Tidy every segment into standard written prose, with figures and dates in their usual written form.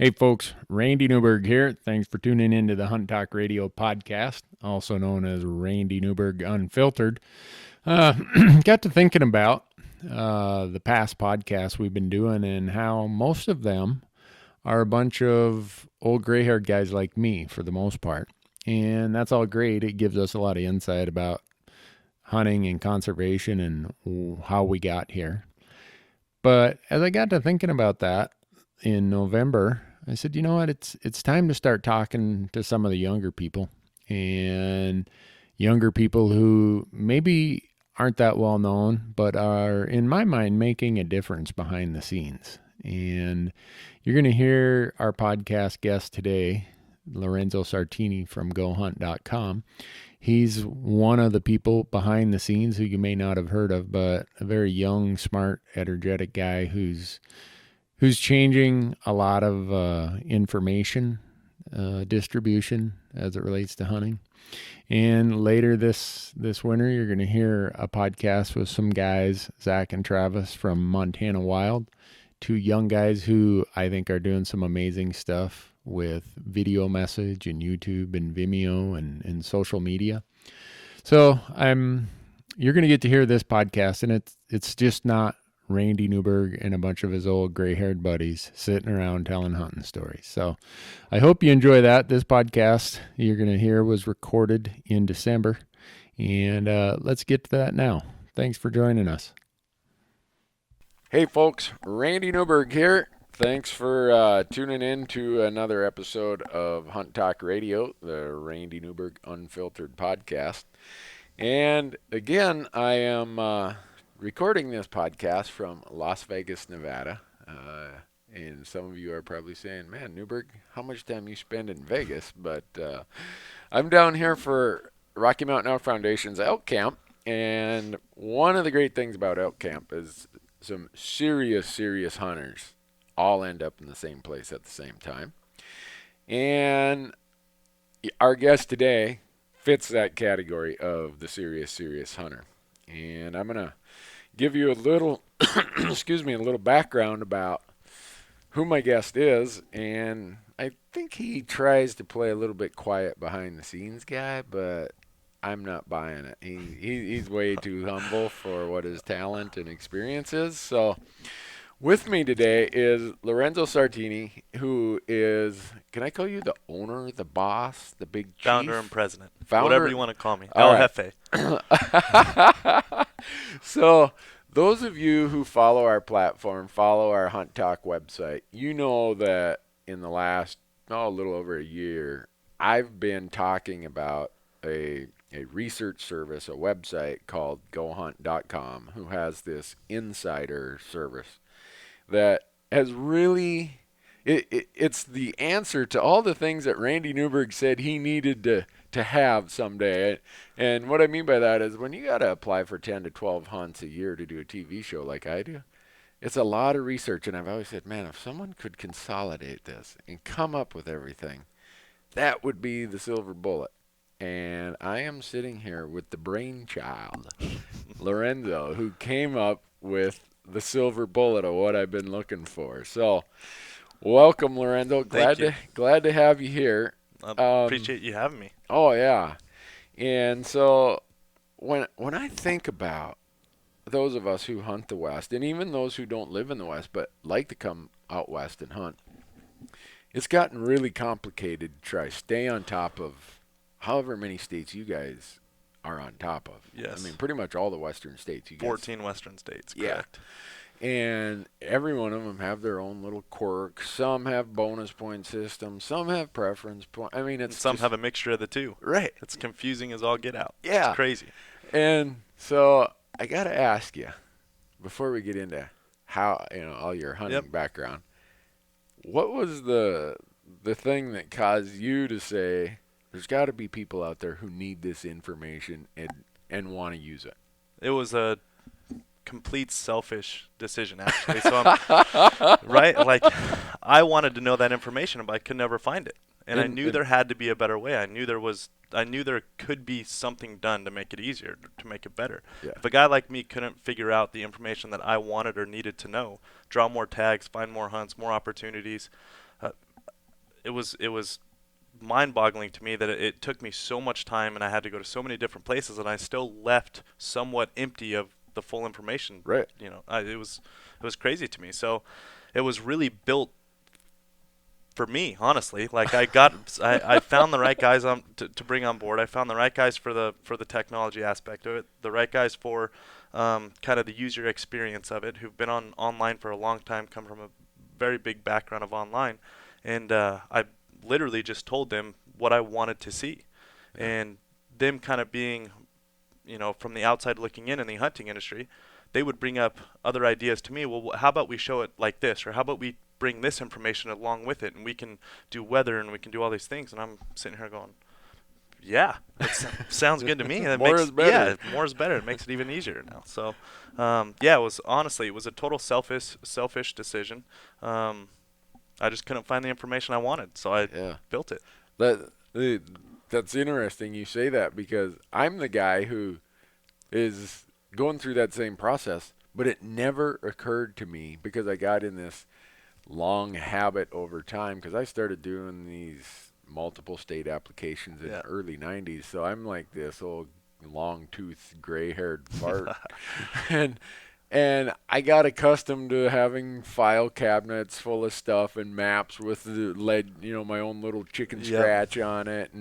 Hey folks, Randy Newberg here. Thanks for tuning into the Hunt Talk Radio podcast, also known as Randy Newberg Unfiltered. Got to thinking about the past podcasts we've been doing and how most of them are a bunch of old gray-haired guys like me for the most part. And that's all great. It gives us a lot of insight about hunting and conservation and how we got here. But as I got to thinking about that in November, I said, you know what, it's time to start talking to some of the younger people and younger people who maybe aren't that well known, but are, in my mind, making a difference behind the scenes. And you're going to hear our podcast guest today, Lorenzo Sartini from goHUNT.com. He's one of the people behind the scenes who you may not have heard of, but a very young, smart, energetic guy who's changing a lot of information distribution as it relates to hunting. And later this winter, you're going to hear a podcast with some guys, Zach and Travis from Montana Wild, two young guys who I think are doing some amazing stuff with video message and YouTube and Vimeo and social media. So you're going to get to hear this podcast, and it's just not Randy Newberg and a bunch of his old gray-haired buddies sitting around telling hunting stories. So I hope you enjoy that. This podcast you're going to hear was recorded in December. And let's get to that now. Thanks for joining us. Hey, folks. Randy Newberg here. Thanks for tuning in to another episode of Hunt Talk Radio, the Randy Newberg Unfiltered podcast. And again, I am recording this podcast from Las Vegas, Nevada. And some of you are probably saying, man, Newberg, how much time you spend in Vegas? But I'm down here for Rocky Mountain Elk Foundation's Elk Camp. And one of the great things about Elk Camp is some serious hunters all end up in the same place at the same time. And our guest today fits that category of the serious hunter. And I'm going to give you a little, a little background about who my guest is. And I think he tries to play a little bit quiet behind the scenes guy, but I'm not buying it. He's way too humble for what his talent and experience is. So with me today is Lorenzo Sartini, who is, can I call you the owner, the boss, the big chief? Founder and president. Whatever you want to call me. All El right. Jefe. So those of you who follow our platform, follow our Hunt Talk website, you know that in the last, a little over a year, I've been talking about a research service, a website called goHUNT.com, who has this insider service that has really, it's the answer to all the things that Randy Newberg said he needed to have someday. And what I mean by that is when you got to apply for 10 to 12 hunts a year to do a TV show like I do, it's a lot of research. And I've always said, man, if someone could consolidate this and come up with everything, that would be the silver bullet. And I am sitting here with the brainchild, Lorenzo, who came up with the silver bullet of what I've been looking for. So, welcome, Lorenzo. Glad to have you here. I appreciate you having me. Oh yeah, and so when I think about those of us who hunt the West, and even those who don't live in the West but like to come out West and hunt, it's gotten really complicated to try to stay on top of however many states you guys are on top of. Yes. I mean, pretty much all the Western states. 14 Western states, correct. Yeah. And every one of them have their own little quirks. Some have bonus point systems. Some have preference point. I mean, some have a mixture of the two. Right. It's confusing as all get out. Yeah. It's crazy. And so I got to ask you, before we get into how, all your hunting background, what was the thing that caused you to say, there's got to be people out there who need this information and want to use it? It was a complete selfish decision, actually. So, right? Like, I wanted to know that information, but I could never find it. And I knew there had to be a better way. I knew there could be something done to make it easier, to make it better. Yeah. If a guy like me couldn't figure out the information that I wanted or needed to know, draw more tags, find more hunts, more opportunities, it was mind-boggling to me that it took me so much time and I had to go to so many different places, and I still left somewhat empty of the full information. Right. It was crazy to me. So it was really built for me, honestly. Like I found the right guys to bring on board. I found the right guys for the technology aspect of it, the right guys for kind of the user experience of it, who've been online for a long time, come from a very big background of online, and I literally just told them what I wanted to see, and them kind of being, from the outside looking in the hunting industry, they would bring up other ideas to me. Well, how about we show it like this, or how about we bring this information along with it, and we can do weather, and we can do all these things. And I'm sitting here going, yeah, it sounds good to me. More is better. Yeah, more is better. It makes it even easier now. So, it was a total selfish decision. I just couldn't find the information I wanted, so I built it. That's interesting you say that, because I'm the guy who is going through that same process, but it never occurred to me, because I got in this long habit over time, because I started doing these multiple state applications in the early 90s, so I'm like this old long-toothed gray-haired fart. And I got accustomed to having file cabinets full of stuff and maps with the my own little chicken scratch on it.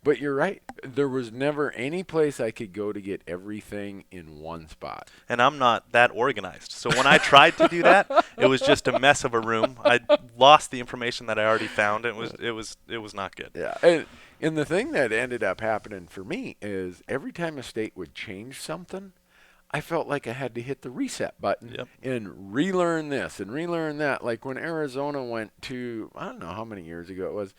But you're right. There was never any place I could go to get everything in one spot. And I'm not that organized. So when I tried to do that, it was just a mess of a room. I lost the information that I already found. It was not good. Yeah. And the thing that ended up happening for me is every time a state would change something, I felt like I had to hit the reset button and relearn this and relearn that. Like when Arizona went to, I don't know how many years ago it was,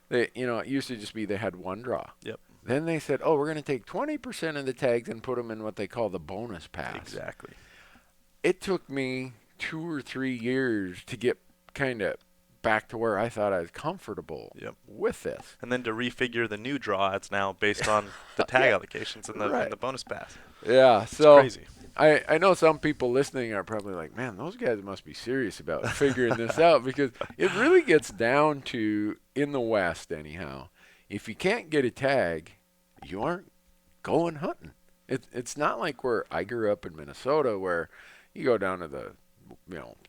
it used to just be they had one draw. Yep. Then they said, we're going to take 20% of the tags and put them in what they call the bonus pass. Exactly. It took me 2 or 3 years to get kind of back to where I thought I was comfortable with this. And then to refigure the new draw, it's now based on the tag allocations and the bonus pass. Yeah, so it's crazy. I know some people listening are probably like, man, those guys must be serious about figuring this out, because it really gets down to, in the West anyhow, if you can't get a tag, you aren't going hunting. It's not like where I grew up in Minnesota, where you go down to the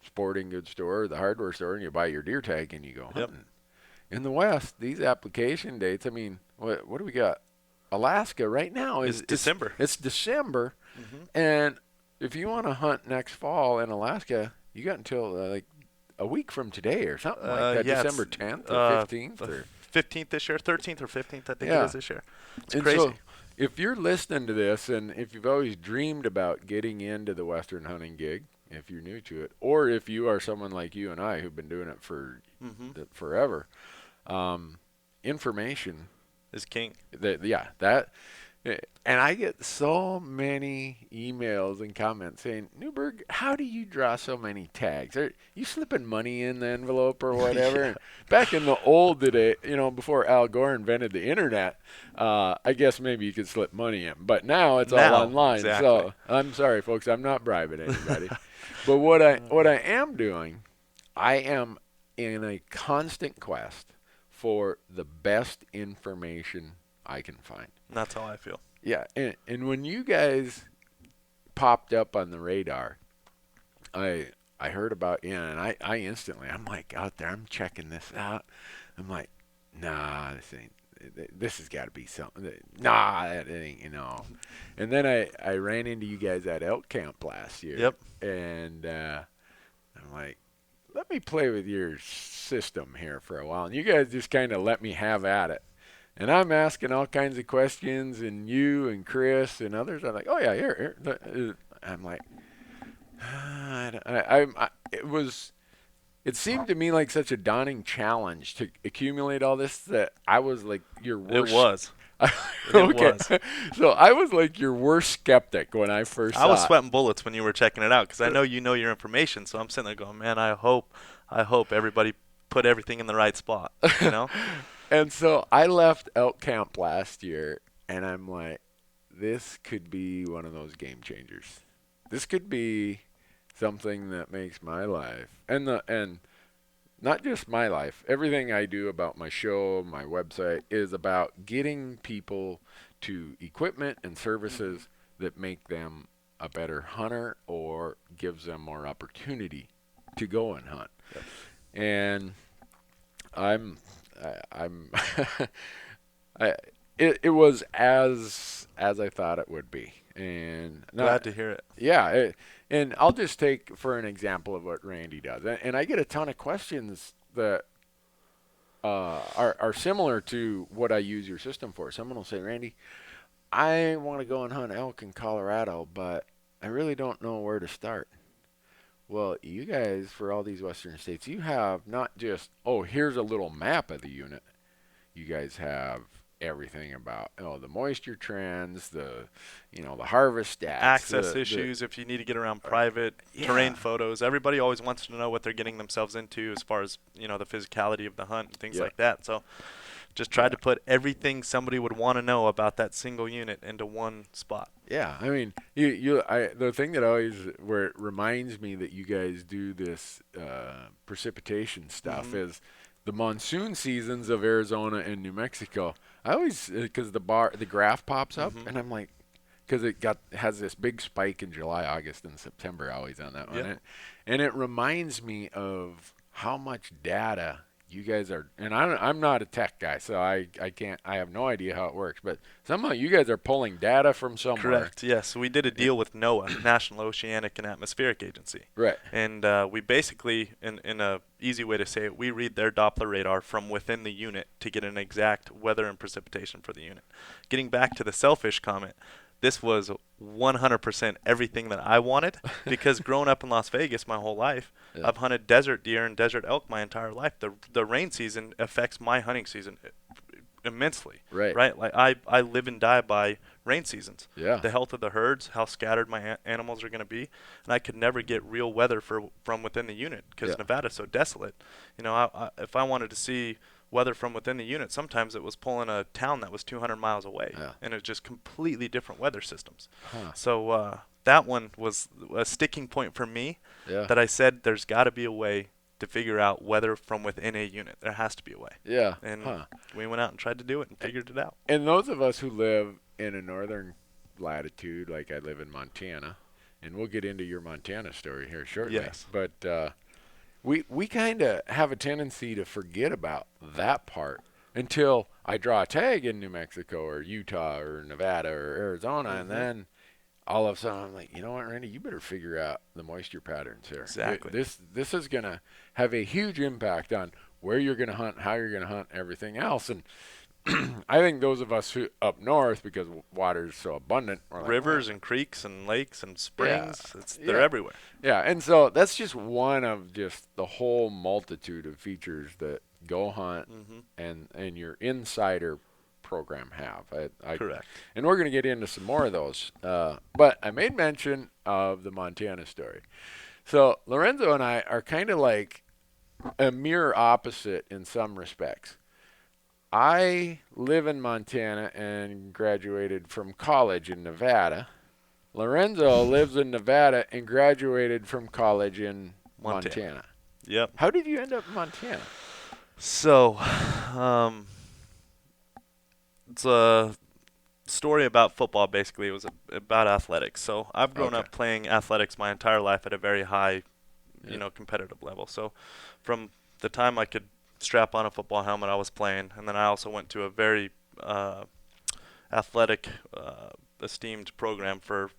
sporting goods store or the hardware store and you buy your deer tag and you go hunting. In the West, these application dates, I mean, what do we got? Alaska right now is December. It's December, and if you want to hunt next fall in Alaska, you got until like a week from today or something like that. December 10th or 15th or 15th this year, 13th or 15th, I think it is this year. It's crazy. So if you're listening to this, and if you've always dreamed about getting into the Western hunting gig, if you're new to it, or if you are someone like you and I who've been doing it for forever, information is king. And I get so many emails and comments saying, Newberg, how do you draw so many tags? Are you slipping money in the envelope or whatever? Back in the old day, before Al Gore invented the internet, I guess maybe you could slip money in. But now it's all online. Exactly. So I'm sorry, folks, I'm not bribing anybody. But what I am doing, I am in a constant quest for the best information I can find. That's how I feel. Yeah, and when you guys popped up on the radar, I heard about and I instantly, I'm like out there, I'm checking this out. I'm like, nah, this has got to be something. Nah, that ain't, And then I ran into you guys at Elk Camp last year. Yep. And I'm like, let me play with your system here for a while. And you guys just kind of let me have at it. And I'm asking all kinds of questions, and you and Chris and others are like, oh, yeah, here. I'm like, it seemed to me like such a daunting challenge to accumulate all this that I was like your worst. It was. Okay. It was. So I was like your worst skeptic when I first saw it. I was sweating bullets when you were checking it out, because I know you know your information. So I'm sitting there going, man, I hope everybody put everything in the right spot, And so I left Elk Camp last year, and I'm like, this could be one of those game changers. This could be something that makes my life. And not just my life. Everything I do about my show, my website, is about getting people to equipment and services that make them a better hunter or gives them more opportunity to go and hunt. Yep. And it was as I thought it would be. And Glad to hear it. Yeah, and I'll just take for an example of what Randy does. And I get a ton of questions that are similar to what I use your system for. Someone will say, Randy, I want to go and hunt elk in Colorado, but I really don't know where to start. Well, you guys, for all these western states, you have not just, here's a little map of the unit. You guys have everything about the moisture trends, the harvest stats, access issues if you need to get around private terrain photos. Everybody always wants to know what they're getting themselves into as far as the physicality of the hunt and things like that. So just tried to put everything somebody would want to know about that single unit into one spot. Yeah, I mean, the thing that always where it reminds me that you guys do this precipitation stuff is the monsoon seasons of Arizona and New Mexico. I always, because the graph pops up, and I'm like, because it has this big spike in July, August, and September always on that one. And it reminds me of how much data you guys are, and I'm not a tech guy, so I have no idea how it works, but somehow you guys are pulling data from somewhere. Correct, yes. We did a deal with NOAA, National Oceanic and Atmospheric Agency. Right. And we basically, in a easy way to say it, we read their Doppler radar from within the unit to get an exact weather and precipitation for the unit. Getting back to the selfish comment, this was 100% everything that I wanted because growing up in Las Vegas my whole life, I've hunted desert deer and desert elk my entire life. The rain season affects my hunting season immensely. Right? Like I live and die by rain seasons. Yeah. The health of the herds, how scattered my animals are going to be, and I could never get real weather from within the unit because Nevada's so desolate. If I wanted to see weather from within the unit, sometimes it was pulling a town that was 200 miles away, and it was just completely different weather systems. So that one was a sticking point for me that I said there's got to be a way to figure out weather from within a unit. There has to be a way. Yeah. And we went out and tried to do it and figured it out. And those of us who live in a northern latitude, like I live in Montana, and we'll get into your Montana story here shortly. Yes. But we kind of have a tendency to forget about that part until I draw a tag in New Mexico or Utah or Nevada or Arizona, and then all of a sudden I'm like, you know what, Randy, you better figure out the moisture patterns here. Exactly. This is going to have a huge impact on where you're going to hunt, how you're going to hunt, everything else. And I think those of us who up north, because water is so abundant, rivers and creeks and lakes and springs, they're everywhere. Yeah, and so that's just one of just the whole multitude of features that goHUNT and your insider program have. Correct. And we're going to get into some more of those. But I made mention of the Montana story. So Lorenzo and I are kind of like a mirror opposite in some respects. I live in Montana and graduated from college in Nevada. Lorenzo lives in Nevada and graduated from college in Montana. Yep. How did you end up in Montana? So, it's a story about football, basically. It was about athletics. So I've grown up playing athletics my entire life at a very high, competitive level. So from the time I could strap on a football helmet, I was playing. And then I also went to a very athletic, esteemed program for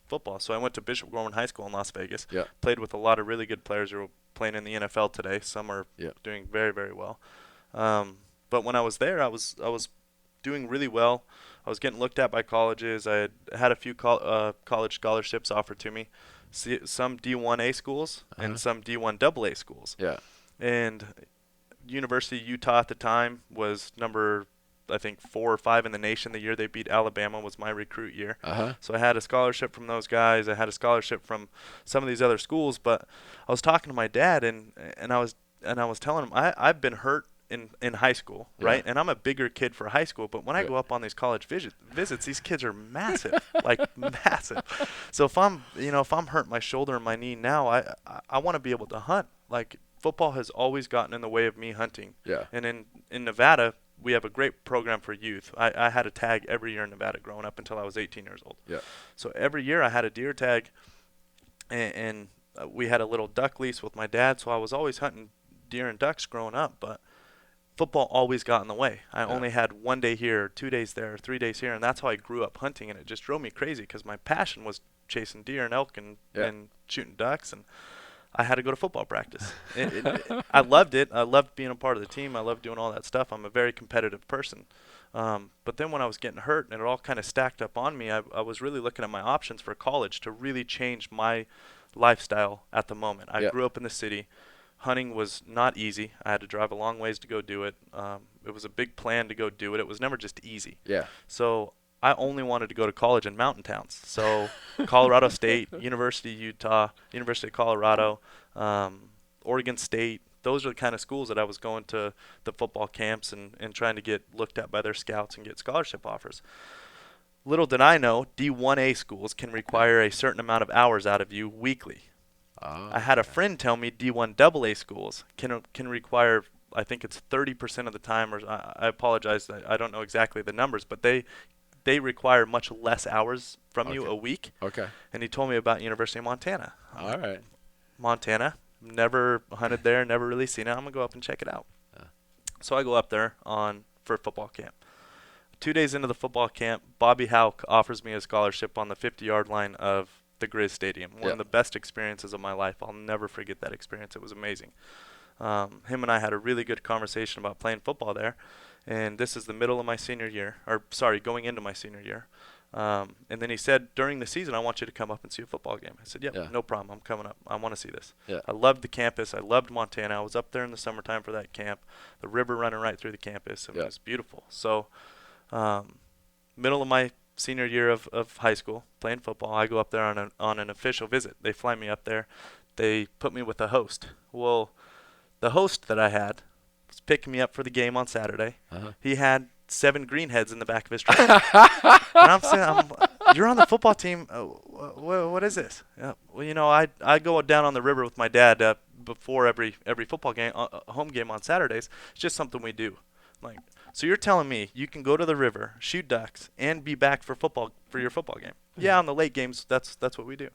football. So I went to Bishop Gorman High School in Las Vegas. Yeah. Played with a lot of really good players who are playing in the NFL today. Some are doing very, very well. But when I was there, I was doing really well. I was getting looked at by colleges. I had a few college scholarships offered to me, some D1A schools and some D1AA schools. Yeah. And University of Utah at the time was number, I think, 4 or 5 in the nation. The year they beat Alabama was my recruit year. So I had a scholarship from those guys. I had a scholarship from some of these other schools. But I was talking to my dad, and I was telling him I've been hurt in high school, right? And I'm a bigger kid for high school, but when I go up on these college visits, these kids are massive, like massive. So if I'm hurting my shoulder and my knee now, I want to be able to hunt like football has always gotten in the way of me hunting. Yeah. And in Nevada, we have a great program for youth. I had a tag every year in Nevada growing up until I was 18 years old. Yeah. So every year I had a deer tag, and we had a little duck lease with my dad, so I was always hunting deer and ducks growing up, but football always got in the way. I only had 1 day here, 2 days there, 3 days here, and that's how I grew up hunting, and it just drove me crazy because my passion was chasing deer and elk and shooting ducks, and I had to go to football practice. I loved it. I loved being a part of the team. I loved doing all that stuff. I'm a very competitive person. But then when I was getting hurt and it all kind of stacked up on me, I was really looking at my options for college to really change my lifestyle at the moment. I grew up in the city. Hunting was not easy. I had to drive a long ways to go do it. It was a big plan to go do it. It was never just easy. Yeah. So I only wanted to go to college in mountain towns. So Colorado State, University of Utah, University of Colorado, Oregon State. Those are the kind of schools that I was going to the football camps and trying to get looked at by their scouts and get scholarship offers. Little did I know, D1A schools can require a certain amount of hours out of you weekly. I had a friend tell me D1AA schools can require, I think it's 30% of the time, or I apologize, I don't know exactly the numbers, but they require much less hours from you a week. Okay. And he told me about University of Montana. All right. Montana, never hunted there, never really seen it. I'm going to go up and check it out. So I go up there for football camp. 2 days into the football camp, Bobby Houck offers me a scholarship on the 50-yard line of the Grizz Stadium. One of the best experiences of my life. I'll never forget that experience. It was amazing. Him and I had a really good conversation about playing football there. And this is the middle of my senior year, going into my senior year. And then he said, during the season, I want you to come up and see a football game. I said, no problem. I'm coming up. I want to see this. Yeah. I loved the campus. I loved Montana. I was up there in the summertime for that camp. The river running right through the campus. It was beautiful. So middle of my senior year of high school, playing football, I go up there on an official visit. They fly me up there. They put me with a host. Well, the host that I had was picking me up for the game on Saturday. He had 7 greenheads in the back of his truck. And I'm saying, you're on the football team. What is this? Well, I go down on the river with my dad before every football game, home game on Saturdays. It's just something we do. Like, so you're telling me you can go to the river, shoot ducks, and be back for your football game? Yeah, on the late games, that's what we do.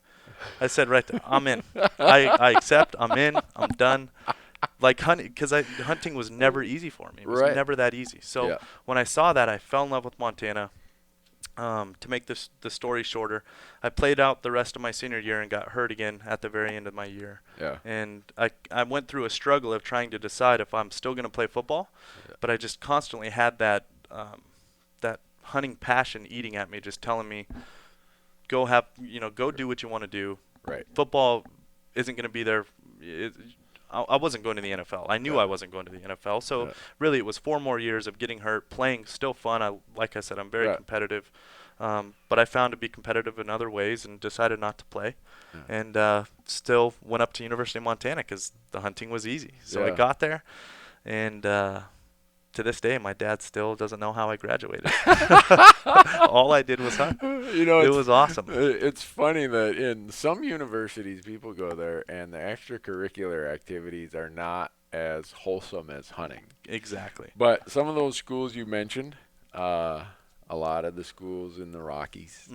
I said right there, I'm in. I accept. I'm in. I'm done. Like hunting, because hunting was never easy for me. It was never that easy. So when I saw that, I fell in love with Montana. To make the story shorter, I played out the rest of my senior year and got hurt again at the very end of my year. Yeah. And I went through a struggle of trying to decide if I'm still going to play football, but I just constantly had that hunting passion eating at me, just telling me, go do what you want to do. Right. Football isn't going to be there. I wasn't going to the NFL. I knew I wasn't going to the NFL. So really it was 4 more years of getting hurt, playing, still fun. Like I said, I'm very competitive. But I found to be competitive in other ways and decided not to play. And still went up to University of Montana because the hunting was easy. So I got there. And to this day, my dad still doesn't know how I graduated. All I did was hunt. It was awesome. It's funny that in some universities, people go there and the extracurricular activities are not as wholesome as hunting. Exactly. But some of those schools you mentioned, a lot of the schools in the Rockies,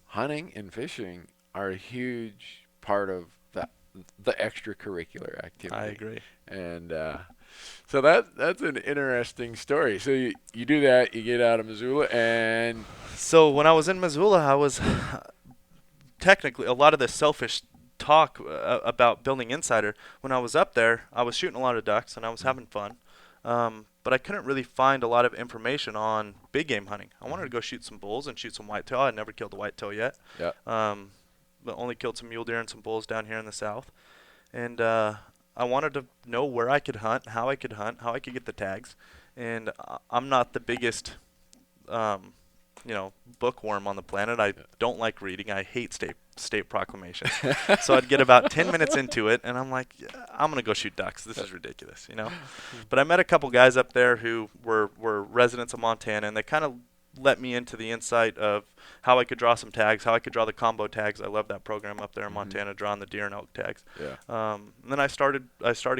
hunting and fishing are a huge part of the extracurricular activity. I agree. And so that's an interesting story. So you do that, you get out of Missoula, and so when I was in Missoula, I was technically a lot of the selfish talk about building Insider. When I was up there, I was shooting a lot of ducks and I was having fun, but I couldn't really find a lot of information on big game hunting. I wanted to go shoot some bulls and shoot some whitetail. I'd never killed a whitetail yet. Yeah. But only killed some mule deer and some bulls down here in the south, and I wanted to know where I could hunt, how I could get the tags. And I'm not the biggest, bookworm on the planet. I don't like reading. I hate state proclamations. So I'd get about 10 minutes into it, and I'm like, I'm going to go shoot ducks. This is ridiculous, But I met a couple guys up there who were residents of Montana, and they kind of let me into the insight of how I could draw some tags, how I could draw the combo tags. I love that program up there in Montana, drawing the deer and elk tags. Yeah. And then I started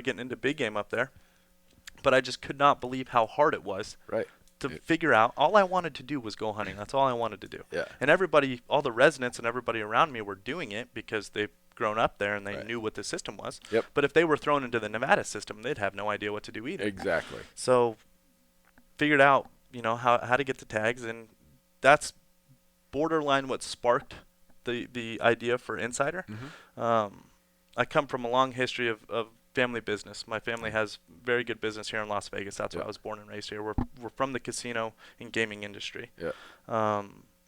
getting into big game up there, but I just could not believe how hard it was to figure out. All I wanted to do was go hunting. That's all I wanted to do. Yeah. And everybody, all the residents and everybody around me were doing it because they've grown up there and they knew what the system was. Yep. But if they were thrown into the Nevada system, they'd have no idea what to do either. Exactly. So figured out, how to get the tags, and that's borderline what sparked the idea for Insider. I come from a long history of family business. My family has very good business here in Las Vegas. That's where I was born and raised here. We're from the casino and gaming industry,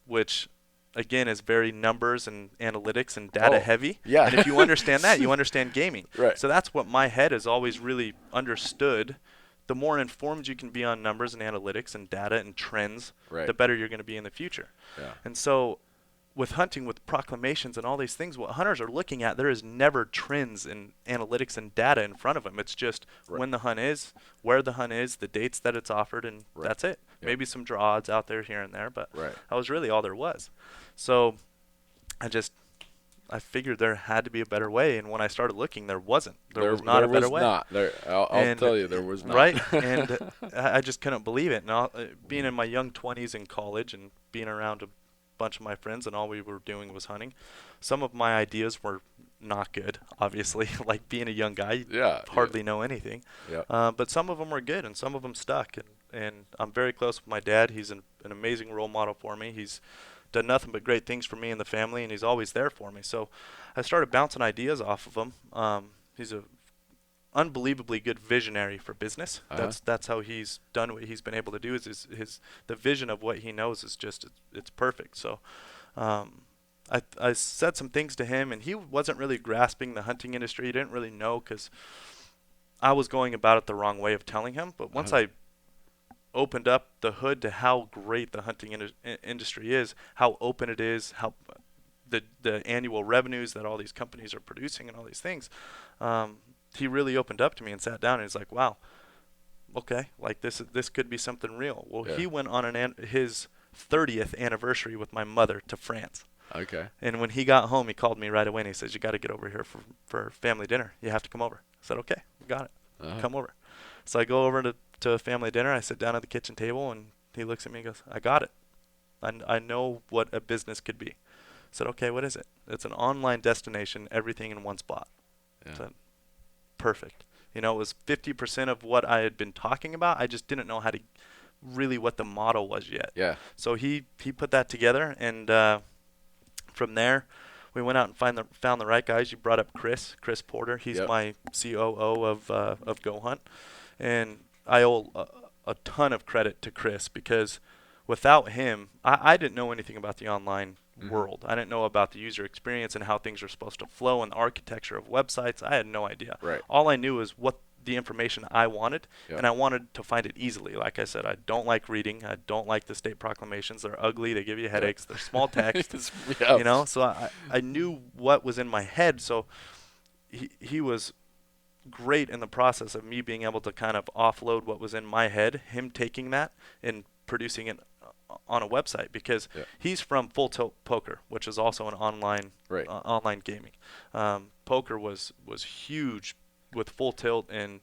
which again is very numbers and analytics and data heavy. Yeah. And if you understand that, you understand gaming. Right. So that's what my head has always really understood. The more informed you can be on numbers and analytics and data and trends, the better you're going to be in the future. Yeah. And so with hunting, with proclamations and all these things, what hunters are looking at, there is never trends and analytics and data in front of them. It's just when the hunt is, where the hunt is, the dates that it's offered, and that's it. Yep. Maybe some draw odds out there here and there, but that was really all there was. So I figured there had to be a better way, and when I started looking, there wasn't. There was not a better way. I'll tell you, there was not. Right, and I just couldn't believe it. And being in my young 20s in college and being around a bunch of my friends, and all we were doing was hunting, some of my ideas were not good, obviously. Like being a young guy, you hardly know anything. Yeah. But some of them were good, and some of them stuck. And I'm very close with my dad. He's an amazing role model for me. He's done nothing but great things for me and the family, and he's always there for me. So I started bouncing ideas off of him. He's a unbelievably good visionary for business. That's how he's done what he's been able to do. Is the vision of what he knows is just it's perfect. So I said some things to him, and he wasn't really grasping the hunting industry. He didn't really know because I was going about it the wrong way of telling him. But once I opened up the hood to how great the hunting industry is, how open it is, how the annual revenues that all these companies are producing and all these things, he really opened up to me and sat down and he's like, wow, okay, like this could be something real. Well, he went on his 30th anniversary with my mother to France. Okay. And when he got home, he called me right away and he says, you got to get over here for family dinner. You have to come over. I said, okay, we got it. Come over. So I go over to a family dinner. I sit down at the kitchen table, and he looks at me and goes, I got it. I know what a business could be. I said, okay, what is it? It's an online destination, everything in one spot. I said, perfect. It was 50% of what I had been talking about. I just didn't know how to really what the model was yet. Yeah. So he put that together, and from there, we went out and found the right guys. You brought up Chris Porter. He's my COO of goHUNT. And I owe a ton of credit to Chris because without him, I didn't know anything about the online world. I didn't know about the user experience and how things are supposed to flow and the architecture of websites. I had no idea. Right. All I knew was what the information I wanted, and I wanted to find it easily. Like I said, I don't like reading. I don't like the state proclamations. They're ugly. They give you headaches. They're small text. So I knew what was in my head. So he was great in the process of me being able to kind of offload what was in my head, him taking that and producing it on a website, because he's from Full Tilt Poker, which is also an online online gaming. Poker was huge with Full Tilt and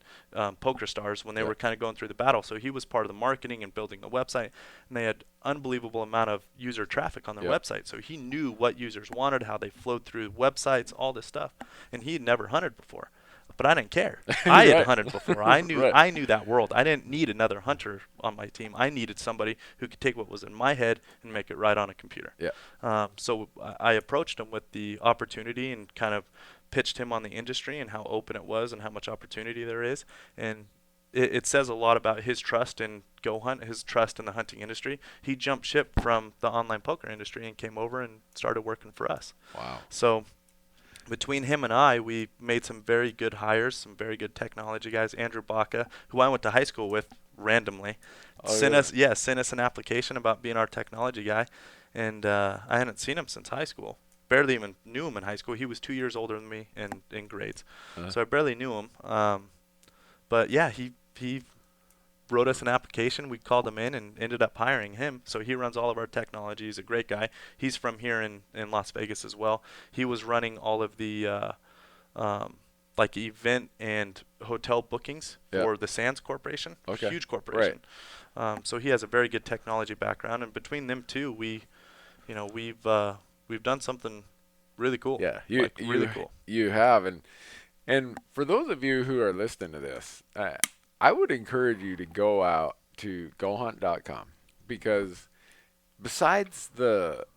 Poker Stars when they were kind of going through the battle. So he was part of the marketing and building the website, and they had unbelievable amount of user traffic on their website. So he knew what users wanted, how they flowed through websites, all this stuff. And he had never hunted before. But I didn't care. I had hunted before. I knew that world. I didn't need another hunter on my team. I needed somebody who could take what was in my head and make it right on a computer. Yeah. So I approached him with the opportunity and kind of pitched him on the industry and how open it was and how much opportunity there is. And it says a lot about his trust in goHUNT, his trust in the hunting industry. He jumped ship from the online poker industry and came over and started working for us. Wow. So between him and I, we made some very good hires, some very good technology guys. Andrew Baca, who I went to high school with randomly, sent us an application about being our technology guy. And I hadn't seen him since high school. Barely even knew him in high school. He was 2 years older than me in grades. So I barely knew him. But yeah, he wrote us an application. We called him in and ended up hiring him. So he runs all of our technology. He's a great guy. He's from here in Las Vegas as well. He was running all of the like event and hotel bookings for the Sands Corporation, huge corporation. Right. So he has a very good technology background, and between them two, we've done something really cool. Yeah, really cool. You have, and for those of you who are listening to this, I would encourage you to go out to goHUNT.com, because besides the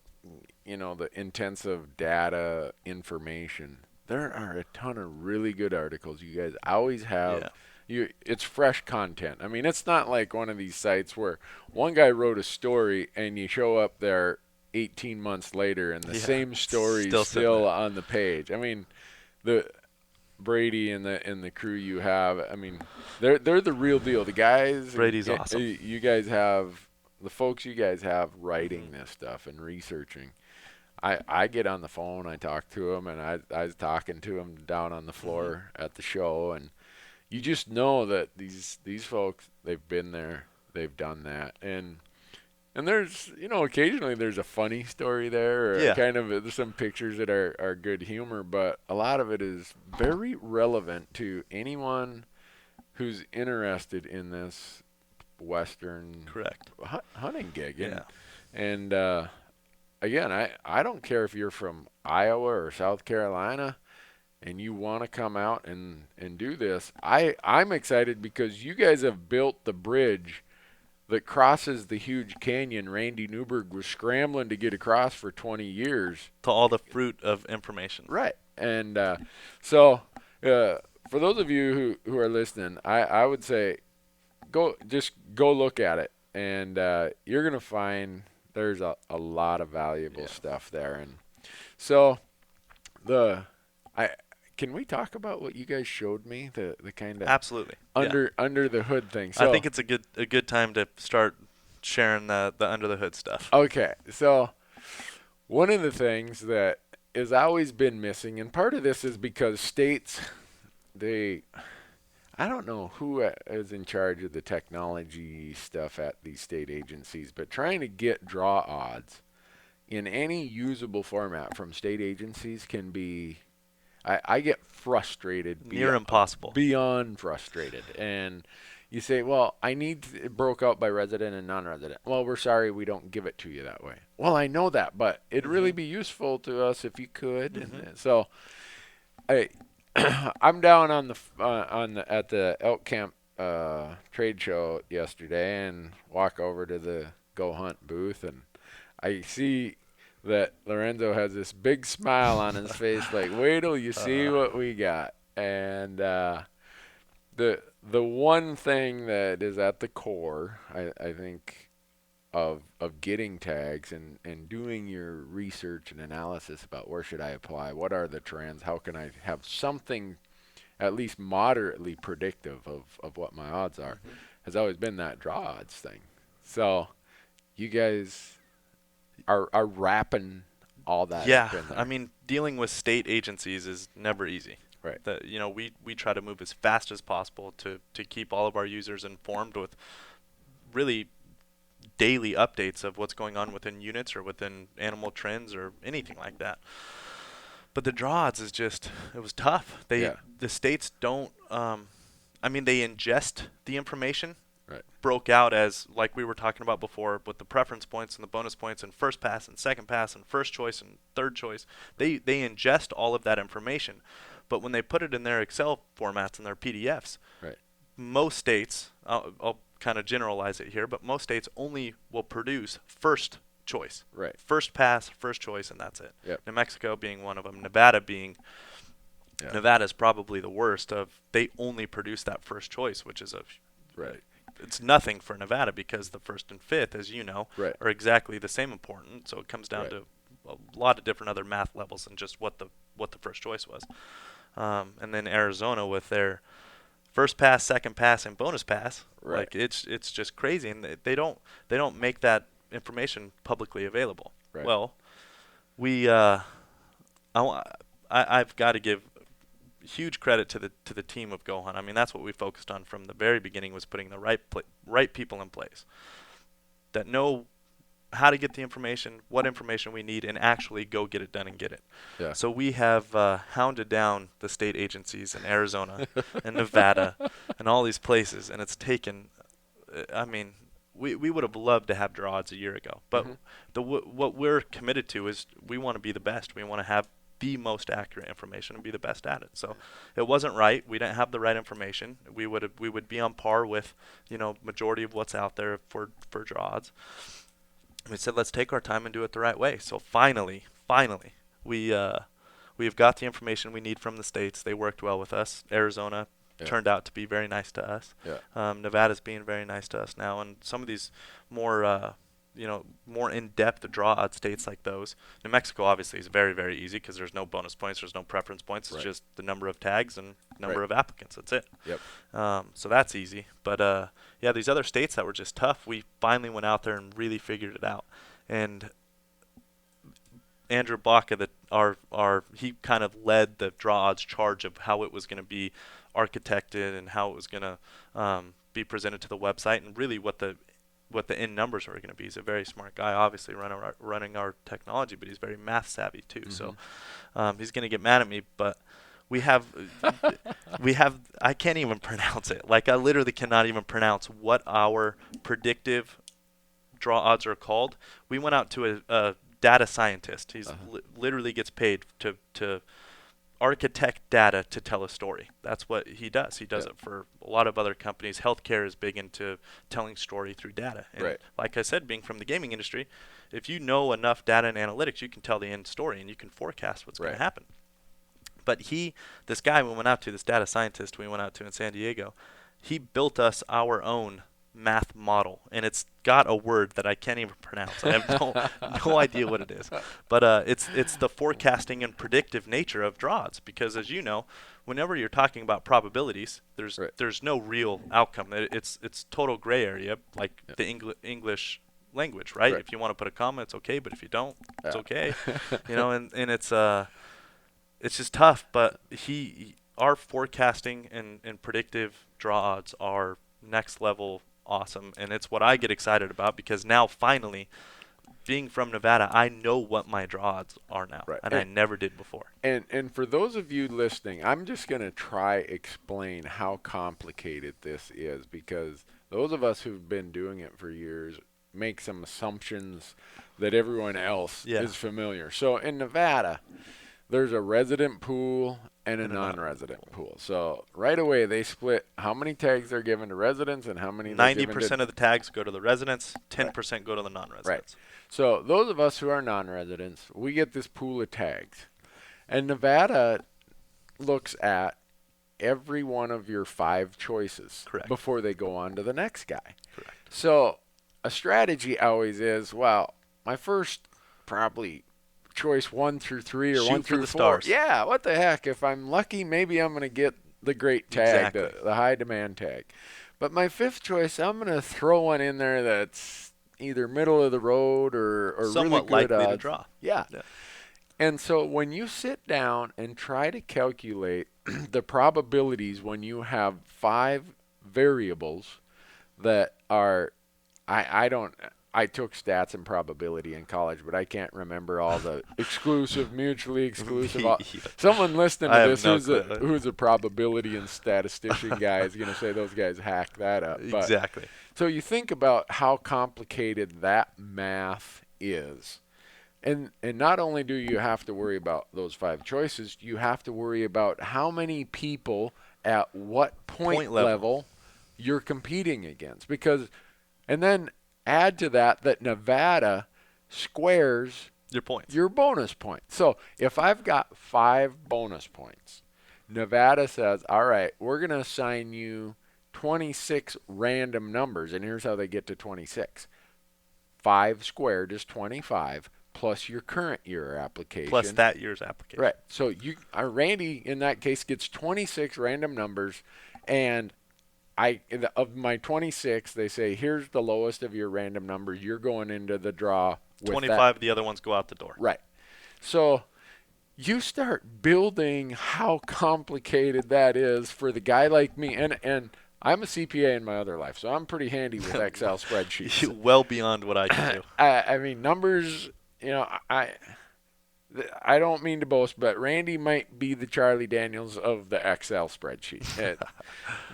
intensive data information, there are a ton of really good articles. You guys always have. It's fresh content. I mean, it's not like one of these sites where one guy wrote a story and you show up there 18 months later and the same story is still on the page. I mean, the Brady and the crew you have, I mean, they're the real deal. The guys, Brady's awesome. You guys have the folks you guys have writing this stuff and researching. I get on the phone, I talk to them, and I was talking to them down on the floor at the show, and you just know that these folks, they've been there, they've done that, and there's occasionally there's a funny story there, or there's some pictures that are good humor, but a lot of it is very relevant to anyone who's interested in this Western hunting gig. And again, I don't care if you're from Iowa or South Carolina and you want to come out and do this. I'm excited because you guys have built the bridge that crosses the huge canyon Randy Newberg was scrambling to get across for 20 years. To all the fruit of information. Right. And so for those of you who are listening, I would say go look at it, and you're going to find there's a lot of valuable stuff there. And so can we talk about what you guys showed me, the kind of absolutely under the hood thing? So I think it's a good time to start sharing the under the hood stuff. Okay, so one of the things that has always been missing, and part of this is because states, I don't know who is in charge of the technology stuff at these state agencies, but trying to get draw odds in any usable format from state agencies can be, I get frustrated. Near impossible. Beyond frustrated. And you say, well, I need it broke out by resident and non-resident. Well, we're sorry, we don't give it to you that way. Well, I know that, but it'd really be useful to us if you could. And so I'm down at the Elk Camp trade show yesterday and walk over to the goHUNT booth, and I see that Lorenzo has this big smile on his face, like, wait till you see what we got. And the one thing that is at the core, I think, of getting tags and doing your research and analysis about where should I apply, what are the trends, how can I have something at least moderately predictive of what my odds are, has always been that draw odds thing. So you guys are wrapping all that up in there. I mean, dealing with state agencies is never easy. Right. We try to move as fast as possible to keep all of our users informed with really daily updates of what's going on within units or within animal trends or anything like that. But the draw odds is it was tough. The states don't, they ingest the information. Right. Broke out as, like we were talking about before, with the preference points and the bonus points and first pass and second pass and first choice and third choice. They ingest all of that information. But when they put it in their Excel formats and their PDFs, most states, I'll kind of generalize it here, but most states only will produce first choice. Right. First pass, first choice, and that's it. Yep. New Mexico being one of them. Nevada's probably the worst of, they only produce that first choice, which is it's nothing for Nevada because the first and fifth, as you know, are exactly the same important. So it comes down to a lot of different other math levels than just what the first choice was. And then Arizona with their first pass, second pass, and bonus pass, like it's just crazy, and they don't make that information publicly available. Well, I've got to give huge credit to the team of goHUNT. I mean, that's what we focused on from the very beginning, was putting the right people in place that know how to get the information, what information we need, and actually go get it done and get it. Yeah. So we have hounded down the state agencies in Arizona and Nevada and all these places, and it's taken, I mean, we would have loved to have draw odds a year ago. But what we're committed to is we want to be the best. We want to have the most accurate information and be the best at it. So it wasn't right. We didn't have the right information. We would be on par with, majority of what's out there for draw odds. We said, let's take our time and do it the right way. So finally, we have got the information we need from the states. They worked well with us. Arizona turned out to be very nice to us. Yeah. Nevada's being very nice to us now, and some of these more more in-depth draw odd states like those. New Mexico obviously is very, very easy because there's no bonus points, there's no preference points. It's just the number of tags and number of applicants. That's it. Yep. So that's easy. But these other states that were just tough, we finally went out there and really figured it out. And Andrew Baca, he kind of led the draw odds charge of how it was going to be architected and how it was going to be presented to the website, and really what the end numbers are going to be. He's a very smart guy, obviously running our technology, but he's very math savvy too. So he's going to get mad at me, but we have I can't even pronounce it. Like, I literally cannot even pronounce what our predictive draw odds are called. We went out to a data scientist. He's literally gets paid to architect data to tell a story. That's what he does. He does it for a lot of other companies. Healthcare is big into telling story through data. And like I said, being from the gaming industry, if you know enough data and analytics, you can tell the end story and you can forecast what's going to happen. But this guy we went out to, this data scientist we went out to in San Diego, he built us our own math model, and it's got a word that I can't even pronounce. I have no idea what it is, but it's the forecasting and predictive nature of draw odds, because as you know, whenever you're talking about probabilities, there's no real outcome. It's total gray area, like the English language, right? If you want to put a comma, it's okay, but if you don't, it's okay. And it's just tough. But our forecasting and predictive draw odds are next level awesome, and it's what I get excited about, because now finally, being from Nevada, I know what my draw odds are now, and I never did before. And for those of you listening, I'm just going to try explain how complicated this is, because those of us who've been doing it for years make some assumptions that everyone else is familiar. So in Nevada, there's a resident pool and a non-resident pool. So right away they split how many tags they're given to residents and how many 90% of the tags go to the residents, 10% go to the non-residents. Right. So those of us who are non-residents, we get this pool of tags. And Nevada looks at every one of your 5 choices before they go on to the next guy. Correct. So a strategy always is, well, my first probably choice 1 through 3 or 1 through 4. Stars. Yeah, what the heck? If I'm lucky, maybe I'm going to get the great tag, the high demand tag. But my 5th choice, I'm going to throw one in there that's either middle of the road or somewhat really good likely odds. to draw. Yeah. And so when you sit down and try to calculate the probabilities when you have 5 variables that are, I took stats and probability in college, but I can't remember all the exclusive, mutually exclusive. Someone listening to this who's a probability and statistician guy is going to say those guys hacked that up. Exactly. So you think about how complicated that math is. And not only do you have to worry about those 5 choices, you have to worry about how many people at what point level you're competing against. And then add to that Nevada squares your bonus points. So if I've got 5 bonus points, Nevada says, all right, we're going to assign you 26 random numbers. And here's how they get to 26. 5 squared is 25 plus your current year application. Plus that year's application. Right. So Randy, in that case, gets 26 random numbers, and of my 26, they say, here's the lowest of your random numbers. You're going into the draw with 25, the other ones go out the door. Right. So you start building how complicated that is for the guy like me. And I'm a CPA in my other life, so I'm pretty handy with Excel spreadsheets. Well beyond what I can do. I mean, numbers, I don't mean to boast, but Randy might be the Charlie Daniels of the Excel spreadsheet.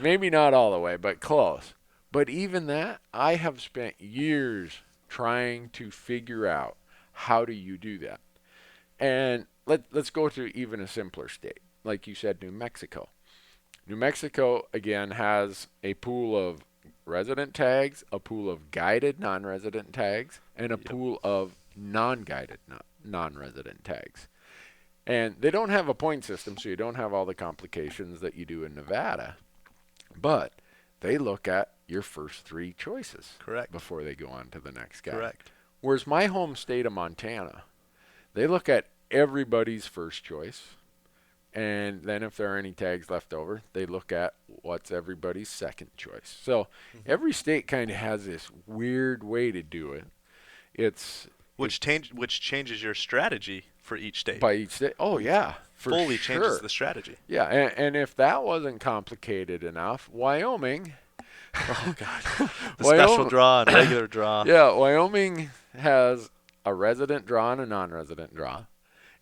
Maybe not all the way, but close. But even that, I have spent years trying to figure out how do you do that. And let's go to even a simpler state. Like you said, New Mexico. New Mexico, again, has a pool of resident tags, a pool of guided non-resident tags, and a pool of non-guided non-resident tags. And they don't have a point system, so you don't have all the complications that you do in Nevada. But they look at your first three choices. Correct. Before they go on to the next guy. Correct. Whereas my home state of Montana, they look at everybody's first choice. And then if there are any tags left over, they look at what's everybody's second choice. So every state kind of has this weird way to do it. Which changes your strategy for each state. By each state. Oh, yeah. Fully changes the strategy. Yeah, and if that wasn't complicated enough, Wyoming. Oh, God. The special draw and regular draw. Yeah, Wyoming has a resident draw and a non-resident draw.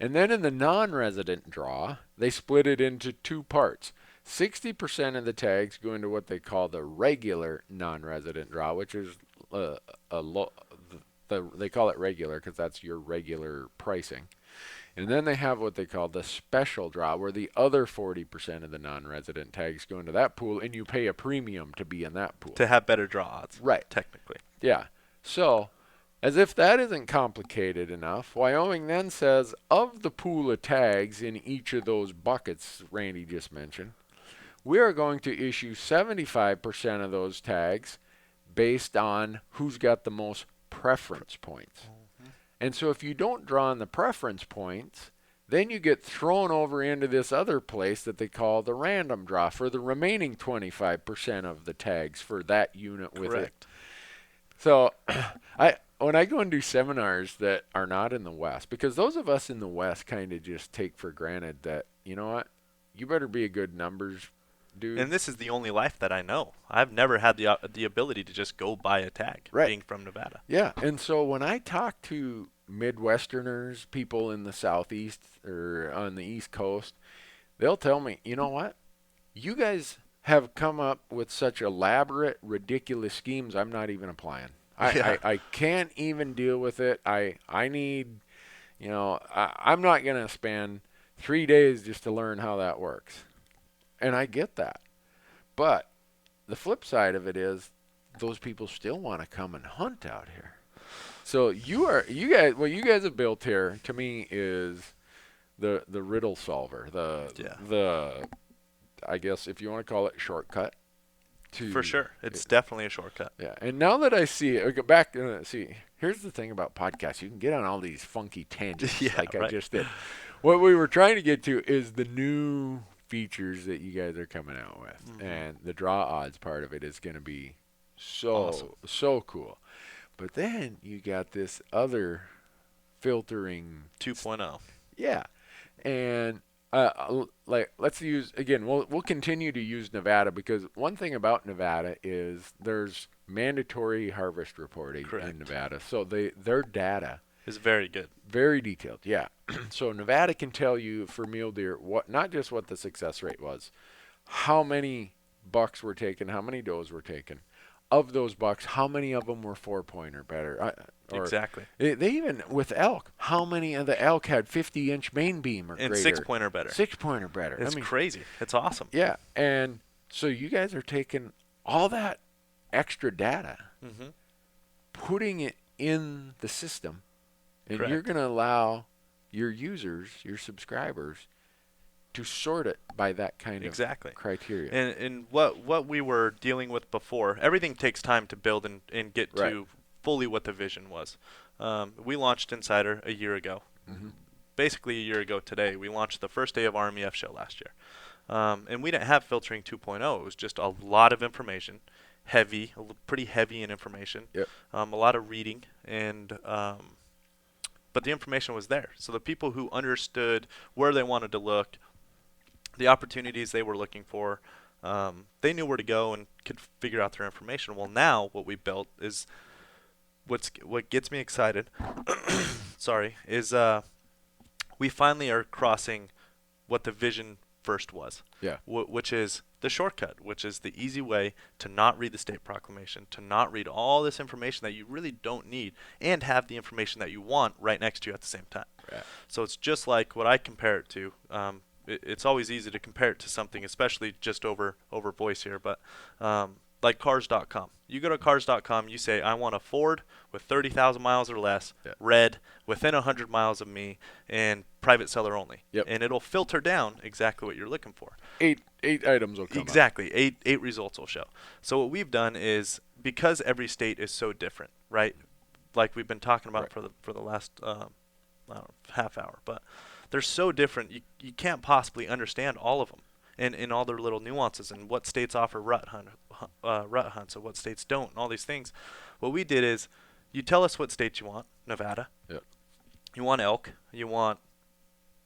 And then in the non-resident draw, they split it into two parts. 60% of the tags go into what they call the regular non-resident draw, which is they call it regular because that's your regular pricing. And then they have what they call the special draw, where the other 40% of the non-resident tags go into that pool, and you pay a premium to be in that pool. To have better draw odds. Right. Technically. Yeah. So, as if that isn't complicated enough, Wyoming then says, of the pool of tags in each of those buckets Randy just mentioned, we are going to issue 75% of those tags based on who's got the most preference points. And so if you don't draw on the preference points, then you get thrown over into this other place that they call the random draw for the remaining 25% of the tags for that unit with Correct. it. So when I go and do seminars that are not in the West, because those of us in the West kind of just take for granted that, you know what, you better be a good numbers dude. And this is the only life that I know. I've never had the ability to just go buy a tag, being from Nevada. Yeah, and so when I talk to Midwesterners, people in the Southeast or on the East Coast, they'll tell me, you know what, you guys have come up with such elaborate, ridiculous schemes, I'm not even applying. I can't even deal with it. I need, I'm not going to spend 3 days just to learn how that works. And I get that. But the flip side of it is those people still want to come and hunt out here. So what you guys have built here to me is the riddle solver, the I guess if you want to call it shortcut. For sure. It's definitely a shortcut. Yeah. And now that I see it, I go back and see, here's the thing about podcasts. You can get on all these funky tangents I just did. What we were trying to get to is the new features that you guys are coming out with. And the draw odds part of it is going to be so cool. But then you got this other filtering 2.0. Yeah. And let's use again, we'll continue to use Nevada because one thing about Nevada is there's mandatory harvest reporting in Nevada. So their data is very good. Very detailed. Yeah. So Nevada can tell you for mule deer not just what the success rate was, how many bucks were taken, how many does were taken. Of those bucks, how many of them were 4-point or better? Exactly. They even, with elk, how many of the elk had 50-inch main beam or greater? And 6-point or better. 6-point or better. It's crazy. It's awesome. Yeah. And so you guys are taking all that extra data, putting it in the system, and you're going to allow your users, your subscribers, to sort it by that kind of criteria. And what we were dealing with before, everything takes time to build and get to fully what the vision was. We launched Insider a year ago. Basically a year ago today, we launched the first day of RMEF show last year. And we didn't have filtering 2.0. It was just a lot of information, pretty heavy in information, a lot of reading, and but the information was there. So the people who understood where they wanted to look, the opportunities they were looking for, they knew where to go and could figure out their information. Well, now what we built is what gets me excited. Sorry, is we finally are crossing what the vision first was. Yeah. Which is the shortcut, which is the easy way to not read the state proclamation, to not read all this information that you really don't need, and have the information that you want right next to you at the same time. Right. So it's just like what I compare it to. It's always easy to compare it to something, especially just over voice here, but like cars.com. You go to cars.com, you say, I want a Ford with 30,000 miles or less, yeah. red, within 100 miles of me, and private seller only. Yep. And it'll filter down exactly what you're looking for. Eight items will come Exactly. Eight results will show. So what we've done is, because every state is so different, right? Like we've been talking about for the last I don't know, half hour, but they're so different. You can't possibly understand all of them and all their little nuances and what states offer rut hunts and what states don't and all these things. What we did is, you tell us what states you want. Nevada. Yep. You want elk. You want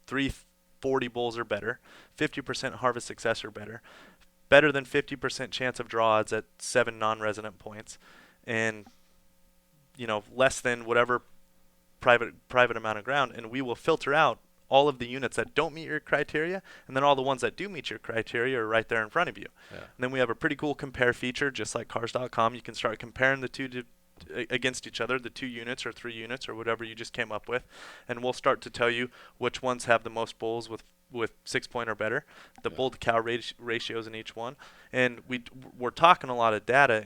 340 bulls or better, 50% harvest success or better than 50% chance of draw odds at 7 non-resident points, and less than whatever private amount of ground, and we will filter out all of the units that don't meet your criteria, and then all the ones that do meet your criteria are right there in front of you. Yeah. And then we have a pretty cool compare feature, just like cars.com. You can start comparing the two against each other, the 2 units or 3 units or whatever you just came up with, and we'll start to tell you which ones have the most bulls with 6 point or better, the bull to cow ratios in each one. And we're talking a lot of data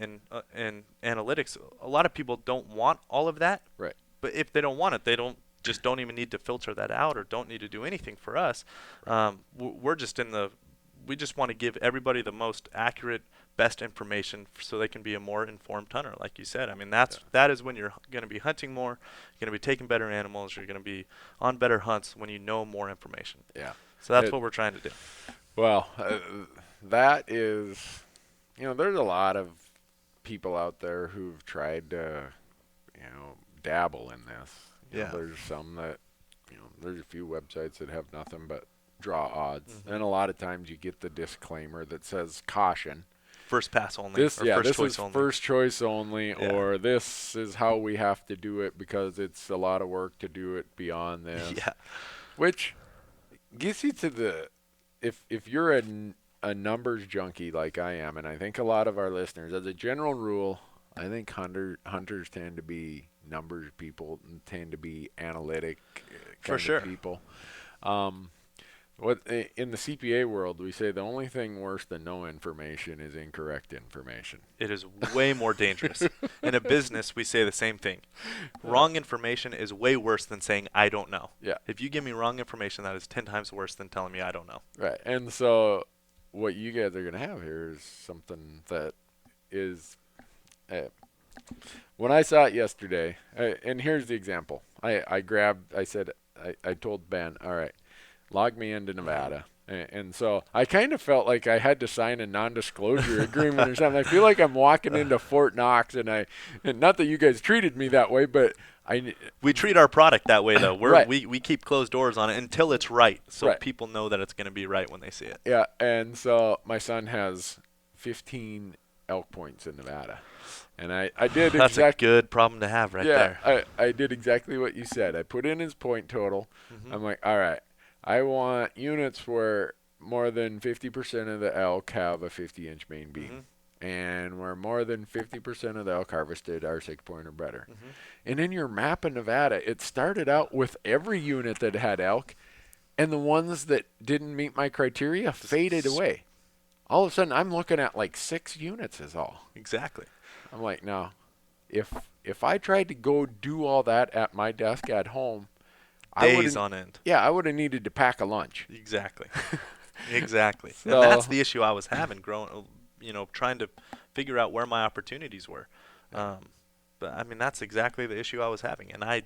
and analytics. A lot of people don't want all of that. Right. But if they don't want it, they don't even need to filter that out or don't need to do anything for us. We're just we just want to give everybody the most accurate, best information so they can be a more informed hunter, like you said. I mean, that is when you're going to be hunting more, you're going to be taking better animals, you're going to be on better hunts when you know more information. Yeah. So that's what we're trying to do. Well, that is, there's a lot of people out there who've tried to, dabble in this. There's some that, there's a few websites that have nothing but draw odds. Mm-hmm. And a lot of times you get the disclaimer that says caution. First pass only. This is first choice only, or this is how we have to do it because it's a lot of work to do it beyond this. Yeah. Which gets you to if you're a numbers junkie like I am, and I think a lot of our listeners, as a general rule, I think hunters tend to be numbers people and tend to be analytic kind of people. In the CPA world, we say the only thing worse than no information is incorrect information. It is way more dangerous. In a business, we say the same thing. Wrong information is way worse than saying, I don't know. Yeah. If you give me wrong information, that is 10 times worse than telling me I don't know. Right. And so what you guys are going to have here is something that is when I saw it yesterday, and here's the example. I told Ben, all right, log me into Nevada. And so I kind of felt like I had to sign a non-disclosure agreement or something. I feel like I'm walking into Fort Knox, and not that you guys treated me that way, but we treat our product that way, though. Right. We keep closed doors on it until it's right, so right. people know that it's going to be right when they see it. Yeah, and so my son has 15 elk points in Nevada. And I did That's a good problem to have there. Yeah, I did exactly what you said. I put in his point total. Mm-hmm. I'm like, all right, I want units where more than 50% of the elk have a 50-inch main beam. Mm-hmm. And where more than 50% of the elk harvested are 6 point or better. Mm-hmm. And in your map of Nevada, it started out with every unit that had elk, and the ones that didn't meet my criteria faded away. All of a sudden, I'm looking at like 6 units is all. Exactly. I'm like, no, if I tried to go do all that at my desk at home, days on end. Yeah, I would have needed to pack a lunch. Exactly. Exactly. So, and that's the issue I was having trying to figure out where my opportunities were. But I mean, that's exactly the issue I was having. And I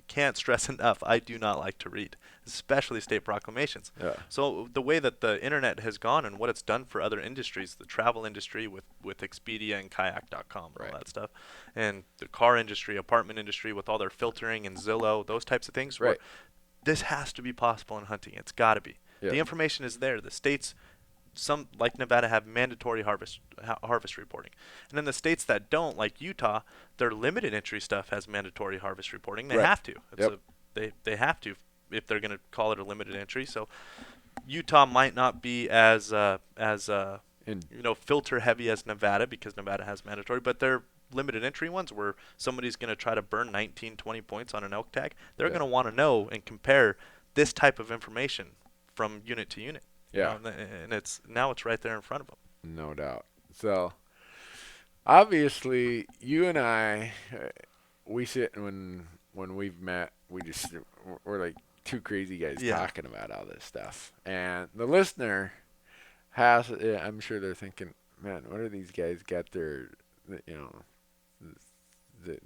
can't stress enough, I do not like to read, especially state proclamations. Yeah. So the way that the internet has gone and what it's done for other industries, the travel industry with Expedia and kayak.com and all that stuff, and the car industry, apartment industry with all their filtering and Zillow, those types of things, Right. this has to be possible in hunting. It's got to be. Yeah. The information is there. The states, some like Nevada, have mandatory harvest reporting, and in the states that don't, like Utah, their limited entry stuff has mandatory harvest reporting. They have to. They have to if they're going to call it a limited entry. So Utah might not be as filter heavy as Nevada, because Nevada has mandatory, but they're limited entry ones where somebody's going to try to burn 19, 20 points on an elk tag. They're going to want to know and compare this type of information from unit to unit. Yeah. And it's right there in front of them. No doubt. So obviously you and I, we sit when we've met, we're like two crazy guys talking about all this stuff. And the listener has, I'm sure they're thinking, man, what are these guys got their,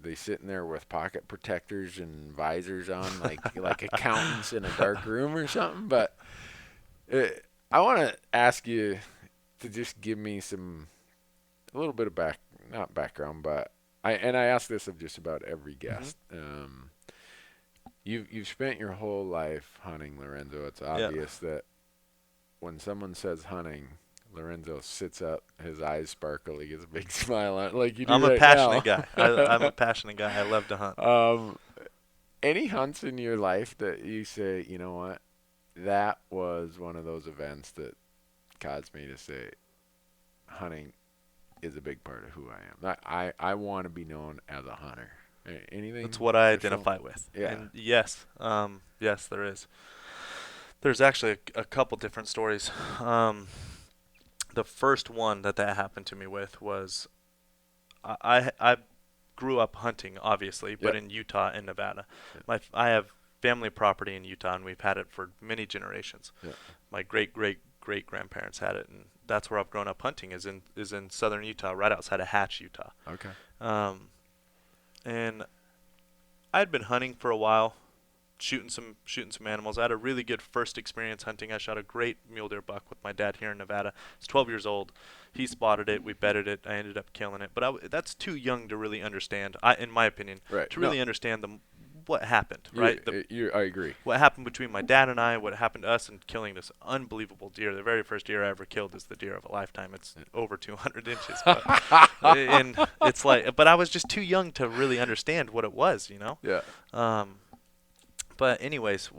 they sitting there with pocket protectors and visors on, like accountants in a dark room or something. But I want to ask you to just give me a little bit of not background, but I ask this of just about every guest. Mm-hmm. You've spent your whole life hunting, Lorenzo. It's obvious that when someone says hunting, Lorenzo sits up, his eyes sparkle, he gets a big smile on it, like you do. I'm right a passionate now. guy. I'm a passionate guy. I love to hunt. Any hunts in your life that you say, you know what, that was one of those events that caused me to say, hunting is a big part of who I am. I want to be known as a hunter. Anything? That's what I identify with. Yeah. And yes, there is. There's actually a couple different stories. The first one that happened to me with was I grew up hunting, obviously, but in Utah and Nevada. Yep. I have family property in Utah, and we've had it for many generations. Yep. My great-great-great-grandparents had it, and that's where I've grown up hunting, is in southern Utah, right outside of Hatch, Utah. Okay. And I'd been hunting for a while, shooting some animals. I had a really good first experience hunting. I shot a great mule deer buck with my dad here in Nevada. He's 12 years old. He spotted it. We bedded it. I ended up killing it. But that's too young to really understand, in my opinion, to really understand what happened, right? I agree. What happened between my dad and I, what happened to us in killing this unbelievable deer. The very first deer I ever killed is the deer of a lifetime. It's over 200 inches. And it's like, but I was just too young to really understand what it was, Yeah. But anyways,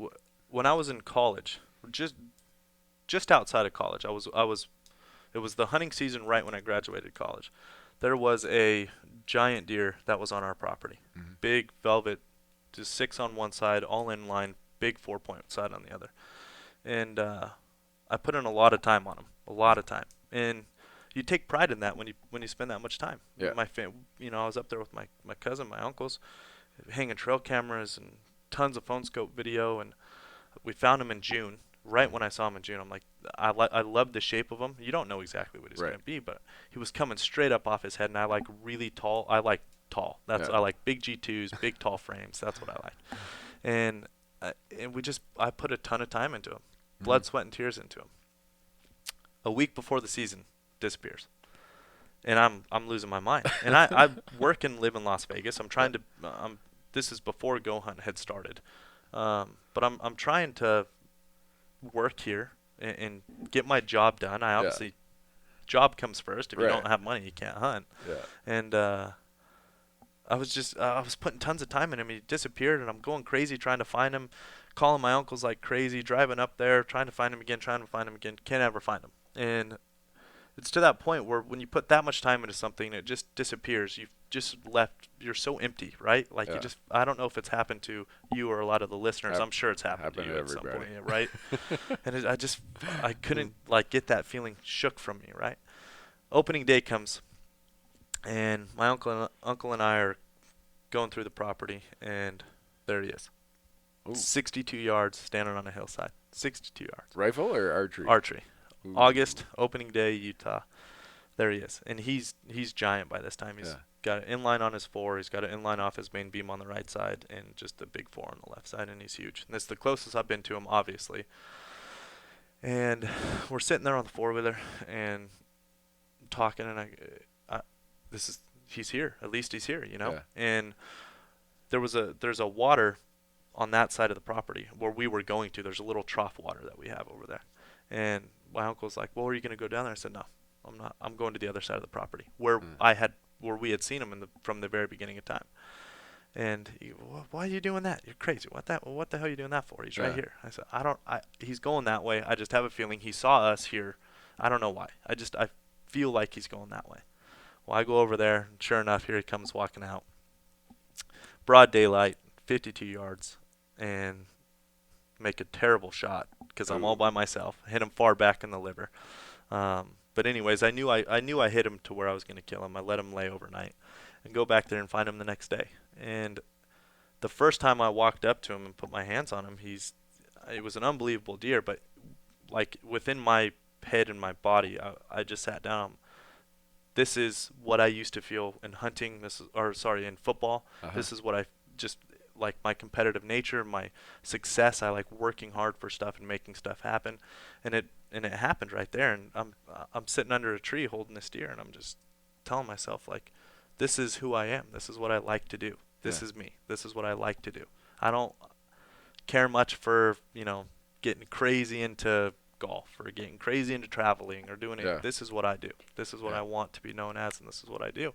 when I was in college, just outside of college, it was the hunting season right when I graduated college. There was a giant deer that was on our property. Mm-hmm. Big velvet, just 6 on one side, all in line, big 4-point side on the other. And I put in a lot of time on him, a lot of time. And you take pride in that when you spend that much time. Yeah. I was up there with my cousin, my uncles, hanging trail cameras and tons of phone scope video, and we found him in June. Right when I saw him in June, I'm like, I love the shape of him. You don't know exactly what he's going to be, but he was coming straight up off his head, and I like really tall. I like tall. I like big G2s, big tall frames. That's what I like. And I put a ton of time into him, blood, sweat, and tears into him. A week before the season, disappears, and I'm losing my mind. And I work and live in Las Vegas. I'm trying to. This is before goHUNT had started, but I'm trying to work here and get my job done. I obviously, job comes first. If you don't have money, you can't hunt. Yeah. And I was putting tons of time in him. He disappeared, and I'm going crazy trying to find him, calling my uncles like crazy, driving up there, trying to find him again, can't ever find him. And it's to that point where when you put that much time into something, it just disappears. You've just left. You're so empty, right? Like I don't know if it's happened to you or a lot of the listeners. I'm sure it's happened to you at some point, right? And I couldn't get that feeling shook from me, right? Opening day comes, and my uncle and I are going through the property, and there he is. Ooh. 62 yards, standing on a hillside. 62 yards. Rifle or archery? Archery. Ooh. August, opening day, Utah. There he is, and he's giant by this time. He's got an inline on his 4. He's got an inline off his main beam on the right side, and just a big 4 on the left side, and he's huge. And that's the closest I've been to him, obviously. And we're sitting there on the 4-wheeler and talking, and he's here. At least he's here, you know. Yeah. And there's a water on that side of the property where we were going to. There's a little trough water that we have over there. And my uncle's like, "Well, are you going to go down there?" I said, "No, I'm not. I'm going to the other side of the property where we had seen him from the very beginning of time." And he, "Why are you doing that? You're crazy. What the hell are you doing that for? He's right here." I said, he's going that way. I just have a feeling he saw us here. I don't know why. I feel like he's going that way. Well, I go over there, and sure enough, here he comes walking out. Broad daylight, 52 yards, and make a terrible shot because I'm all by myself. Hit him far back in the liver. But anyways, I knew I hit him to where I was going to kill him. I let him lay overnight and go back there and find him the next day. And the first time I walked up to him and put my hands on him, it was an unbelievable deer, but like within my head and my body, I just sat down. This is what I used to feel in hunting. In football. This is what I just like, my competitive nature, my success. I like working hard for stuff and making stuff happen, and it happened right there. And I'm sitting under a tree holding this deer, and I'm just telling myself, like, this is who I am. This is what I like to do. This is me. This is what I like to do. I don't care much for getting crazy into golf or getting crazy into traveling or doing it. This is what I do. This is what I want to be known as, and this is what I do.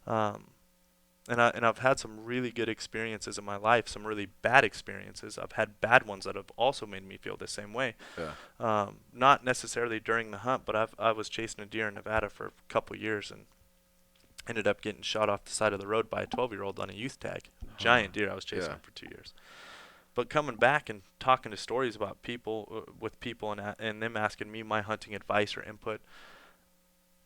And I've had some really good experiences in my life, some really bad experiences. I've had bad ones that have also made me feel the same way. Not necessarily during the hunt, but I was chasing a deer in Nevada for a couple years and ended up getting shot off the side of the road by a 12-year-old on a youth tag. Giant deer. I was chasing him for 2 years. But coming back and talking to stories about people, with people and them asking me my hunting advice or input,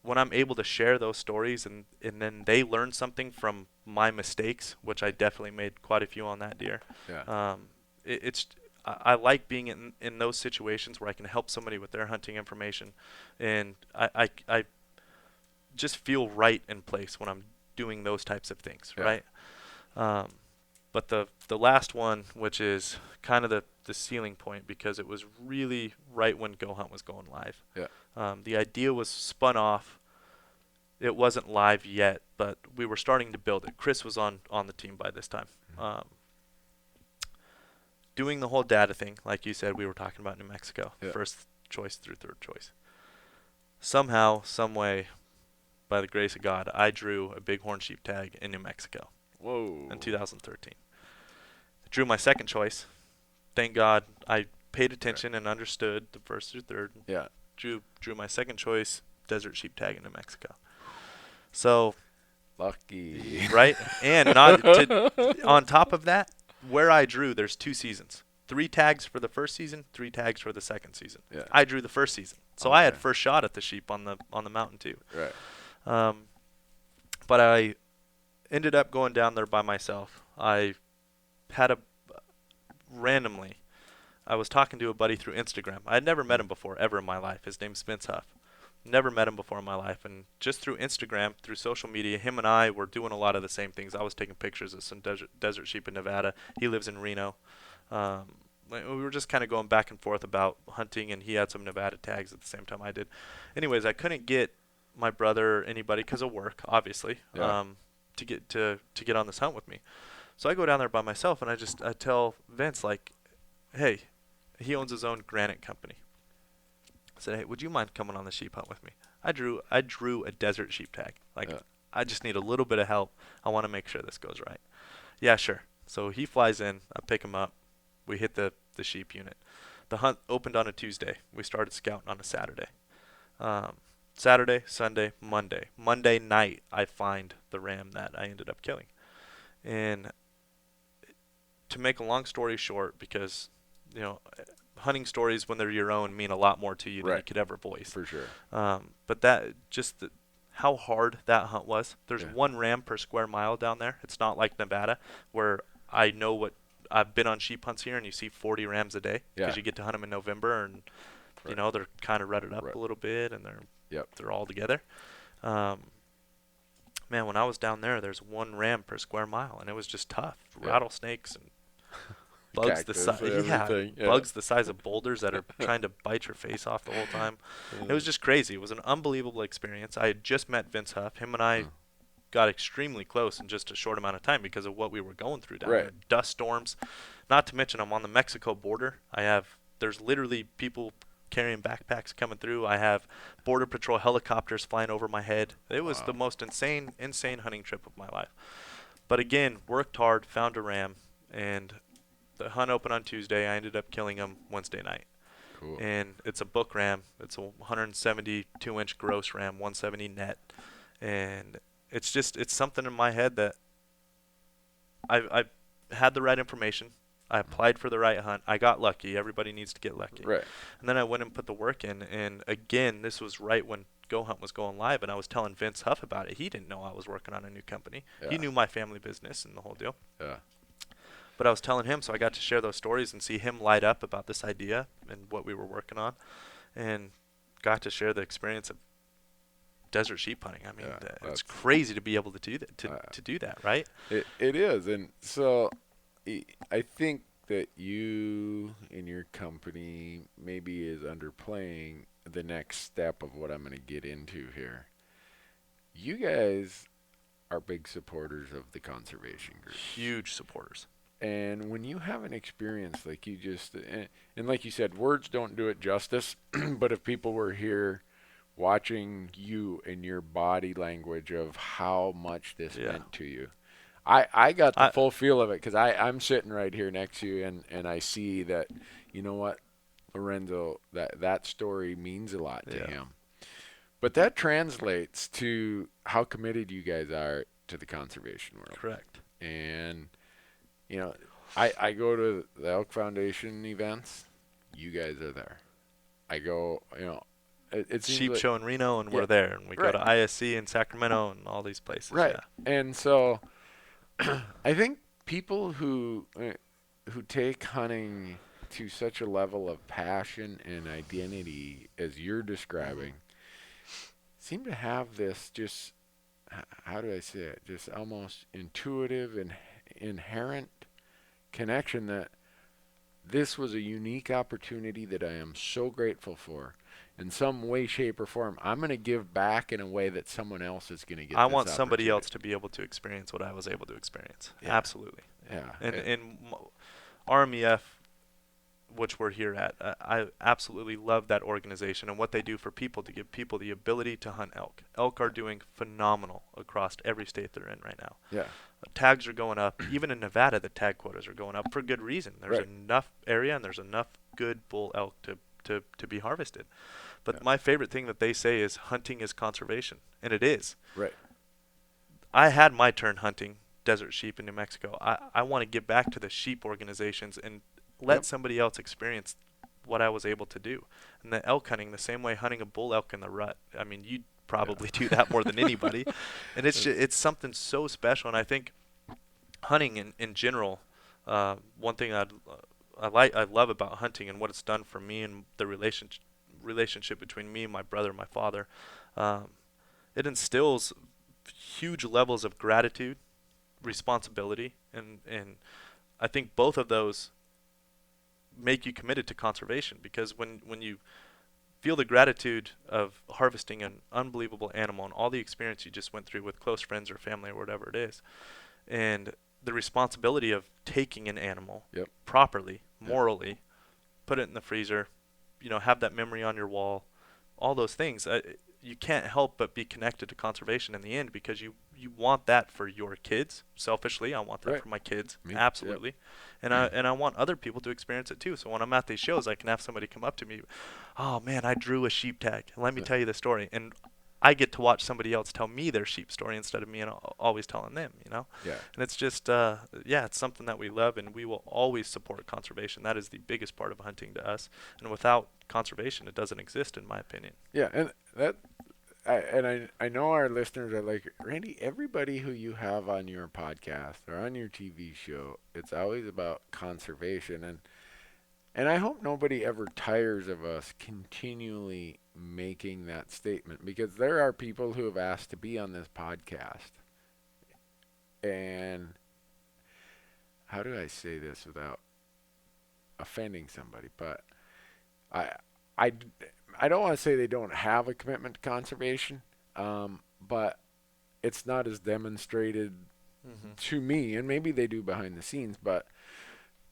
when I'm able to share those stories and then they learn something from my mistakes, which I definitely made quite a few on that deer. I like being in those situations where I can help somebody with their hunting information, and I just feel right in place when I'm doing those types of things, right? But the last one, which is kind of the ceiling point, because it was really right when goHUNT was going live. The idea was spun off. It wasn't live yet, but we were starting to build it. Chris was on the team by this time. Doing the whole data thing, like you said, we were talking about New Mexico, first choice through third choice. Somehow, some way, by the grace of God, I drew a bighorn sheep tag in New Mexico. Whoa. In 2013. I drew my second choice. Thank God I paid attention and understood the first through third. Drew my second choice desert sheep tag in New Mexico. So lucky. Right? And on top of that, where I drew, there's 2 seasons. 3 tags for the first season, 3 tags for the second season. I drew the first season. So I had first shot at the sheep on the mountain too. But I ended up going down there by myself. I was talking to a buddy through Instagram. I had never met him before ever in my life. His name's Spence Huff. Never met him before in my life. And just through Instagram, through social media, him and I were doing a lot of the same things. I was taking pictures of some desert sheep in Nevada. He lives in Reno. We were just kind of going back and forth about hunting, and he had some Nevada tags at the same time I did. Anyways, I couldn't get my brother or anybody because of work, obviously, to get on this hunt with me. So I go down there by myself, and I tell Vince, like, hey, he owns his own granite company. I said, hey, would you mind coming on the sheep hunt with me? I drew a desert sheep tag. I just need a little bit of help. I want to make sure this goes right. Yeah, sure. So he flies in. I pick him up. We hit the sheep unit. The hunt opened on a Tuesday. We started scouting on a Saturday. Saturday, Sunday, Monday. Monday night, I find the ram that I ended up killing. And to make a long story short, because, hunting stories when they're your own mean a lot more to you than you could ever voice. For sure. But how hard that hunt was. There's 1 ram per square mile down there. It's not like Nevada, where I know what I've been on sheep hunts here, and you see 40 rams a day because you get to hunt them in November, and they're kind of rutted up a little bit, and they're all together. Man, when I was down there's 1 ram per square mile, and it was just tough. Yeah. Rattlesnakes and bugs Cactus, bugs the size of boulders that are trying to bite your face off the whole time. It was just crazy. It was an unbelievable experience. I had just met Vince Huff. Him and I got extremely close in just a short amount of time because of what we were going through down there. Dust storms. Not to mention, I'm on the Mexico border. There's literally people carrying backpacks coming through. I have Border Patrol helicopters flying over my head. It was the most insane hunting trip of my life. But again, worked hard, found a ram, and the hunt opened on Tuesday. I ended up killing him Wednesday night. Cool. And it's a book ram. It's a 172-inch gross ram, 170 net. And it's something in my head that I had the right information. I applied for the right hunt. I got lucky. Everybody needs to get lucky. Right. And then I went and put the work in. And again, this was right when goHUNT was going live, and I was telling Vince Huff about it. He didn't know I was working on a new company. Yeah. He knew my family business and the whole deal. Yeah. But I was telling him, so I got to share those stories and see him light up about this idea and what we were working on, and got to share the experience of desert sheep hunting. I mean, it's crazy to be able to do that. To do that, right? It is, and so I think that you and your company maybe is underplaying the next step of what I'm going to get into here. You guys are big supporters of the conservation group. Huge supporters. And when you have an experience like you just, and like you said, words don't do it justice, but if people were here watching you and your body language of how much this meant to you, I got the full feel of it, because I'm sitting right here next to you, and I see that, you know what, Lorenzo, that story means a lot to him. But that translates to how committed you guys are to the conservation world. Correct. And you know, I go to the Elk Foundation events. You guys are there. I go, it's Sheep Show in Reno, and we're there. And we go to ISC in Sacramento and all these places. Right. Yeah. And so I think people who take hunting to such a level of passion and identity as you're describing seem to have this just, how do I say it, just almost intuitive and inherent connection that this was a unique opportunity that I am so grateful for. In some way, shape, or form, I'm going to give back in a way that someone else is going to get. I want somebody else to be able to experience what I was able to experience. Yeah. Absolutely. Yeah. And RMEF, which we're here at, I absolutely love that organization and what they do for people, to give people the ability to hunt elk. Elk are doing phenomenal across every state they're in right now. Yeah. Tags are going up. Even in Nevada, the tag quotas are going up for good reason. There's enough area, and there's enough good bull elk to be harvested. But my favorite thing that they say is hunting is conservation, and it is. Right. I had my turn hunting desert sheep in New Mexico. I want to give back to the sheep organizations and let somebody else experience what I was able to do. And the elk hunting, the same way hunting a bull elk in the rut. I mean, you probably do that more than anybody. And it's something so special. And I think hunting in general, one thing I love about hunting and what it's done for me and the relationship between me and my brother and my father, it instills huge levels of gratitude, responsibility, and I think both of those make you committed to conservation, because when you feel the gratitude of harvesting an unbelievable animal and all the experience you just went through with close friends or family or whatever it is, and the responsibility of taking an animal properly, morally, put it in the freezer, have that memory on your wall, all those things, you can't help but be connected to conservation in the end, because you want that for your kids. Selfishly, I want that for my kids. Absolutely. And I want other people to experience it too. So when I'm at these shows, I can have somebody come up to me, "Oh man, I drew a sheep tag. Let me tell you the story." And I get to watch somebody else tell me their sheep story instead of me and always telling them, Yeah. And it's just, it's something that we love, and we will always support conservation. That is the biggest part of hunting to us. And without conservation, it doesn't exist, in my opinion. Yeah, and I know our listeners are like, Randy, everybody who you have on your podcast or on your TV show, it's always about conservation. And I hope nobody ever tires of us continually making that statement, because there are people who have asked to be on this podcast. And how do I say this without offending somebody? But I don't want to say they don't have a commitment to conservation, but it's not as demonstrated to me, and maybe they do behind the scenes, but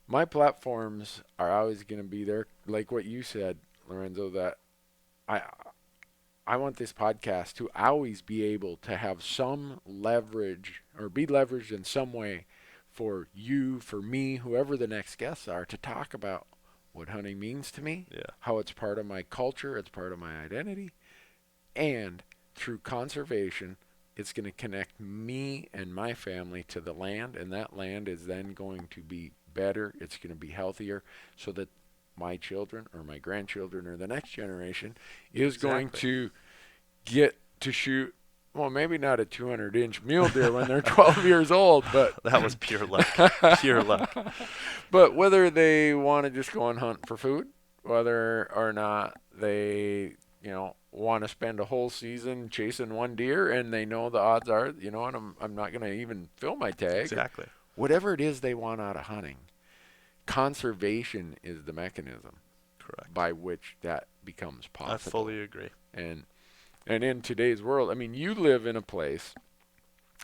my platforms are always going to be there, like what you said, Lorenzo, that I want this podcast to always be able to have some leverage, or be leveraged in some way, for you, for me, whoever the next guests are, to talk about what hunting means to me, how it's part of my culture, it's part of my identity, and through conservation, it's going to connect me and my family to the land, and that land is then going to be better, it's going to be healthier, so that my children or my grandchildren or the next generation is going to get to shoot, well, maybe not a 200-inch mule deer when they're 12 years old, but that was pure luck. Pure luck. But whether they want to just go and hunt for food, whether or not they, want to spend a whole season chasing one deer, and they know the odds are, and I'm not going to even fill my tag. Exactly. Whatever it is they want out of hunting, conservation is the mechanism by which that becomes possible. I fully agree. And in today's world, I mean, you live in a place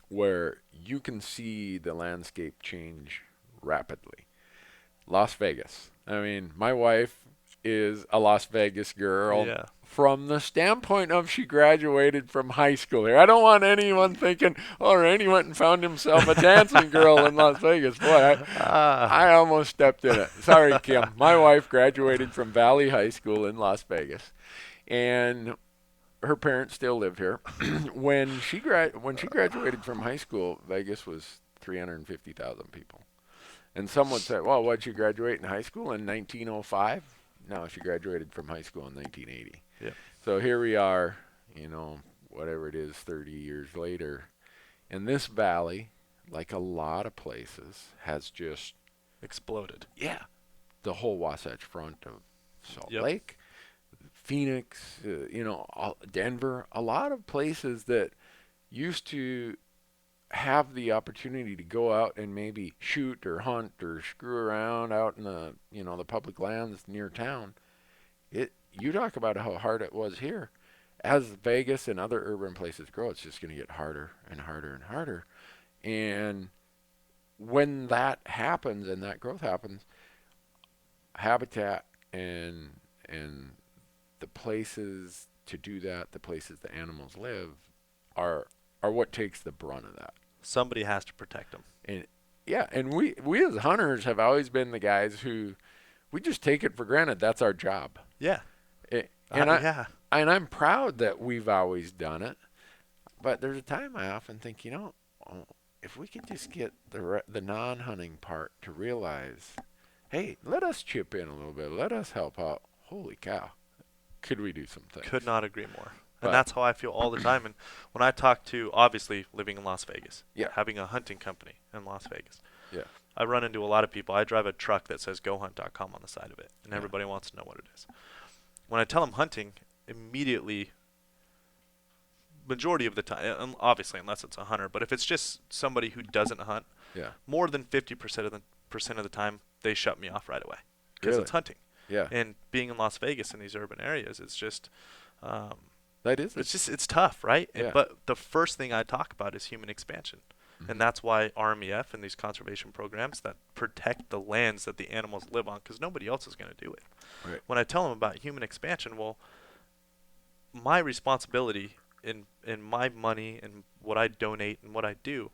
where you can see the landscape change rapidly. Las Vegas. I mean, my wife is a Las Vegas girl from the standpoint of she graduated from high school here. I don't want anyone thinking, Randy went and found himself a dancing girl in Las Vegas. Boy, I almost stepped in it. Sorry, Kim. My wife graduated from Valley High School in Las Vegas, and her parents still live here. When she graduated from high school, Vegas was 350,000 people. And some would say, well, what, you graduate in high school in 1905? No, she graduated from high school in 1980. Yeah. So here we are, whatever it is, 30 years later. And this valley, like a lot of places, has just exploded. Yeah. The whole Wasatch Front of Salt Lake, Phoenix, Denver, a lot of places that used to have the opportunity to go out and maybe shoot or hunt or screw around out in the the public lands near town. You talk about how hard it was here. As Vegas and other urban places grow, it's just going to get harder and harder and harder. And when that happens and that growth happens, habitat and the places to do that, the places the animals live, are what takes the brunt of that. Somebody has to protect them. And we as hunters have always been the guys who, we just take it for granted. That's our job. Yeah. And I'm proud that we've always done it. But there's a time I often think, if we can just get the non-hunting part to realize, hey, let us chip in a little bit. Let us help out. Holy cow. Could we do some things? Could not agree more. And that's how I feel all the time. And when I talk to, obviously, living in Las Vegas, having a hunting company in Las Vegas, I run into a lot of people. I drive a truck that says goHUNT.com on the side of it, and everybody wants to know what it is. When I tell them hunting, immediately, majority of the time, obviously, unless it's a hunter, but if it's just somebody who doesn't hunt, more than 50% of the time, they shut me off right away because it's hunting. Yeah. And being in Las Vegas in these urban areas, it's just it's tough, right? Yeah. But the first thing I talk about is human expansion. And that's why RMEF and these conservation programs that protect the lands that the animals live on, because nobody else is going to do it. Right. When I tell them about human expansion, well, my responsibility in my money and what I donate and what I do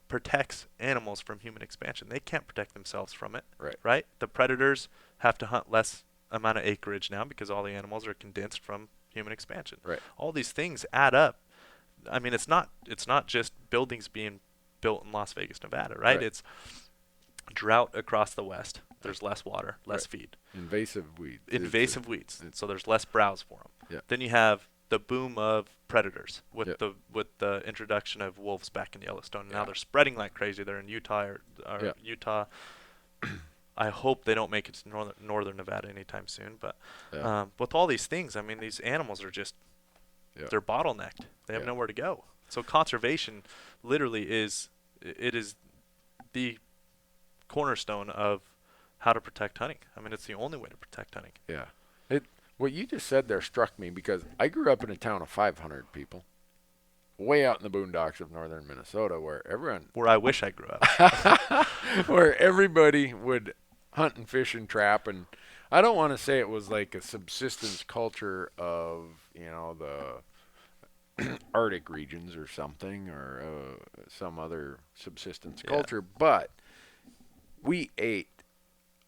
protects animals from human expansion. They can't protect themselves from it, right? The predators have to hunt less amount of acreage now because all the animals are condensed from human expansion. Right. All these things add up. I mean, it's not just buildings being built in Las Vegas, Nevada, right? It's drought across the west. There's less water, less feed. Invasive weeds. So there's less browse for them. Yeah. Then you have the boom of predators with the introduction of wolves back in Yellowstone. Now they're spreading like crazy. They're in Utah, I hope they don't make it to northern Nevada anytime soon. But Yeah. with all these things, I mean, these animals are just they're bottlenecked. They have nowhere to go. So conservation literally is the cornerstone of how to protect hunting. I mean, it's the only way to protect hunting. Yeah. What you just said there struck me because I grew up in a town of 500 people, way out in the boondocks of northern Minnesota, where I wish I grew up. where everybody would hunt and fish and trap, and I don't want to say it was like a subsistence culture of, the Arctic regions or something, or some other subsistence culture, but we ate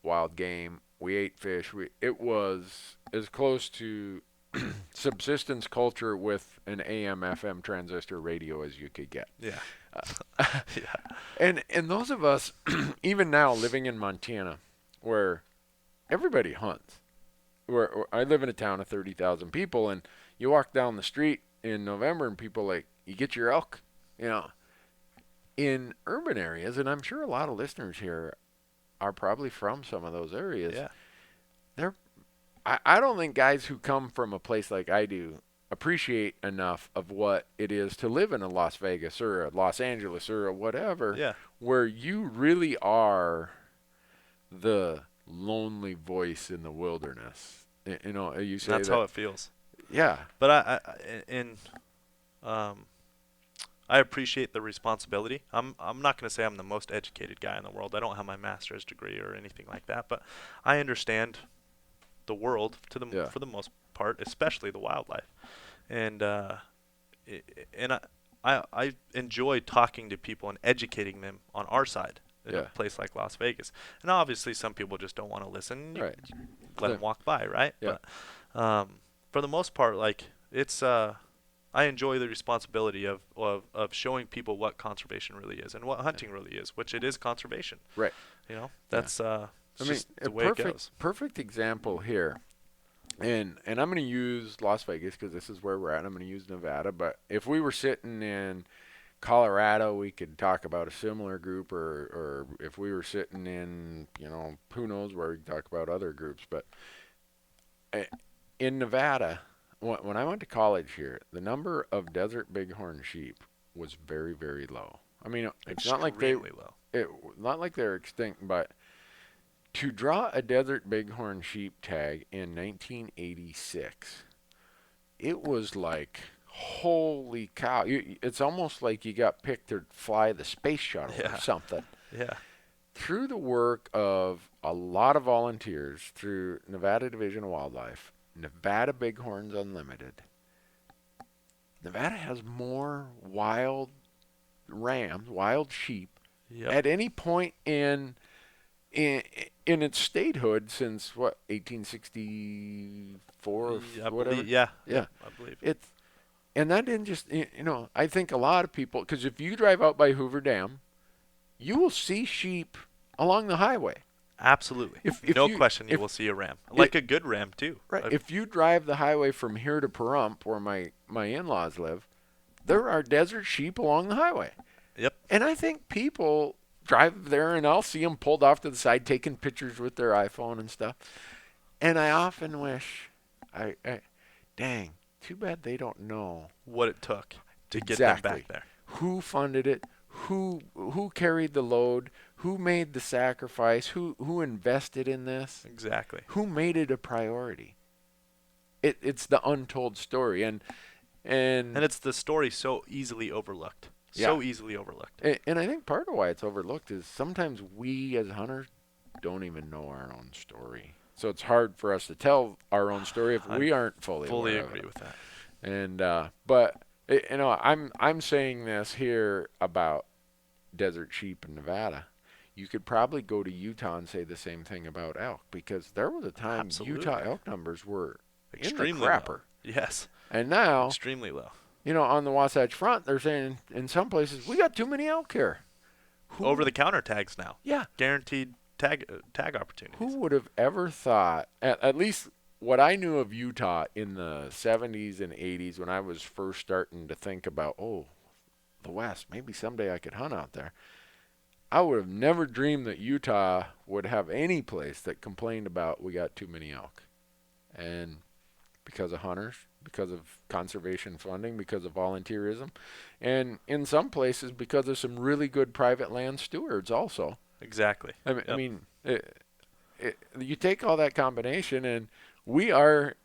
wild game, we ate fish. It was as close to subsistence culture with an AM/FM transistor radio as you could get. Yeah. And those of us, even now living in Montana, where everybody hunts, where I live in a town of 30,000 people, and you walk down the street in November and people like, you get your elk, in urban areas, and I'm sure a lot of listeners here are probably from some of those areas. Yeah. I don't think guys who come from a place like I do appreciate enough of what it is to live in a Las Vegas or a Los Angeles or a whatever, where you really are the lonely voice in the wilderness. You say that's how it feels. Yeah. But I appreciate the responsibility. I'm not going to say I'm the most educated guy in the world. I don't have my master's degree or anything like that, but I understand the world for the most part, especially the wildlife. And I enjoy talking to people and educating them on our side in a place like Las Vegas. And obviously some people just don't want to listen. You let them walk by, right? Yeah. But for the most part, like it's I enjoy the responsibility of showing people what conservation really is and what hunting really is, which it is conservation. Right. That's just the way it goes. Perfect example here. And I'm going to use Las Vegas because this is where we're at. I'm going to use Nevada. But if we were sitting in Colorado, we could talk about a similar group. Or if we were sitting in, who knows where we could talk about other groups. But in Nevada, when I went to college here, the number of desert bighorn sheep was very, very low. I mean, it's not like not like they're extinct, but to draw a desert bighorn sheep tag in 1986, it was like, holy cow. It's almost like you got picked to fly the space shuttle or something. Yeah. Through the work of a lot of volunteers, through Nevada Division of Wildlife, Nevada Bighorns Unlimited, Nevada has more wild rams, wild sheep, at any point in its statehood since 1864 or whatever. I believe. And that didn't just, I think a lot of people, because if you drive out by Hoover Dam, you will see sheep along the highway. Absolutely. No question you will see a ram. Like a good ram, too. Right. If you drive the highway from here to Pahrump, where my in-laws live, there are desert sheep along the highway. Yep. And I think people drive there, and I'll see them pulled off to the side taking pictures with their iPhone and stuff. And I often wish, dang, too bad they don't know what it took to get them back there. Who funded it? Who carried the load? Who made the sacrifice? Who invested in this? Exactly. Who made it a priority? It's the untold story, and it's the story so easily overlooked. So easily overlooked. And I think part of why it's overlooked is sometimes we as hunters don't even know our own story. So it's hard for us to tell our own story if we aren't fully agree with that. And but I'm saying this here about desert sheep in Nevada. You could probably go to Utah and say the same thing about elk, because there was a time Utah elk numbers were extremely in the crapper. Low. Yes. And now extremely low. On the Wasatch Front, they're saying in some places, we got too many elk here. Over-the-counter tags now. Yeah. Guaranteed tag opportunities. Who would have ever thought, at least what I knew of Utah in the 70s and 80s when I was first starting to think about, the West, maybe someday I could hunt out there. I would have never dreamed that Utah would have any place that complained about we got too many elk. And because of hunters, because of conservation funding, because of volunteerism, and in some places because of some really good private land stewards also. Exactly. I mean, you take all that combination, and we are,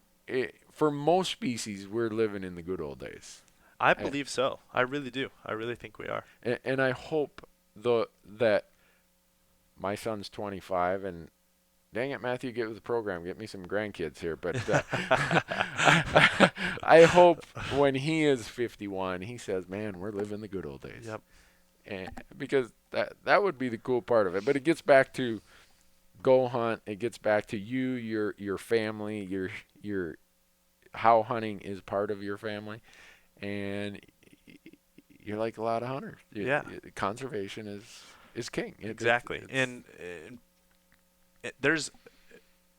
for most species, we're living in the good old days. I believe so. I really do. I really think we are. And I hope that my son's 25, and dang it, Matthew, get with the program. Get me some grandkids here. But I hope when he is 51, he says, man, we're living the good old days. Yep. And because that would be the cool part of it. But it gets back to goHUNT. It gets back to you, your family, your how hunting is part of your family. And you're like a lot of hunters. Conservation is king. Exactly. And there's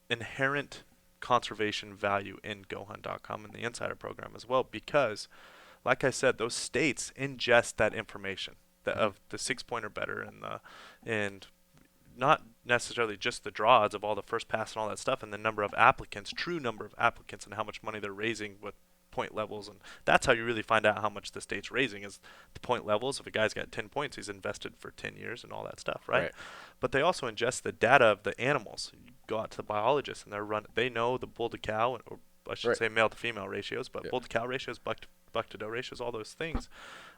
inherent conservation value in goHUNT.com and the Insider program as well, because, like I said, those states ingest that information of the 6-point or better, and not necessarily just the draw odds of all the first pass and all that stuff, and the number of applicants, true number of applicants, and how much money they're raising with point levels. And that's how you really find out how much the state's raising, is the point levels. If a guy's got 10 points, he's invested for 10 years and all that stuff, right? But they also ingest the data of the animals. You go out to the biologists, and they know the bull to cow, or I should say male to female ratios, but bull to cow ratios, buck to doe ratios, all those things.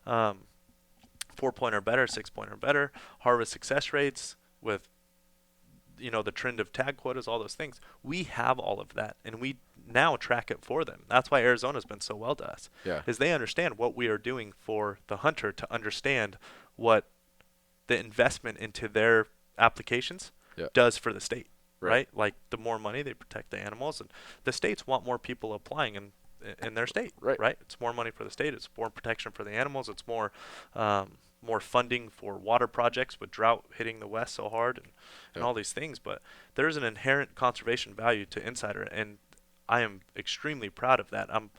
4-point or better, 6-point or better, harvest success rates with, the trend of tag quotas, all those things. We have all of that, and we now track it for them. That's why Arizona's been so well to us, is they understand what we are doing for the hunter to understand what the investment into their applications does for the state, right? Like, the more money, they protect the animals, and the states want more people applying in their state, right? It's more money for the state. It's more protection for the animals. It's more funding for water projects with drought hitting the West so hard, and all these things. But there's an inherent conservation value to Insider, and I am extremely proud of that. I'm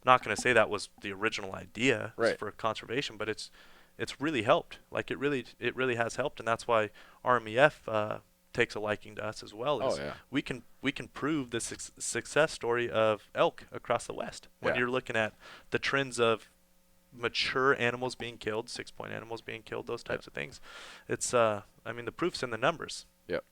not going to say that was the original idea for conservation, but it's really helped. Like, it really has helped, and that's why RMEF takes a liking to us as well. We can prove the success story of elk across the West when you're looking at the trends of mature animals being killed, 6-point animals being killed, those types of things. It's the proof's in the numbers.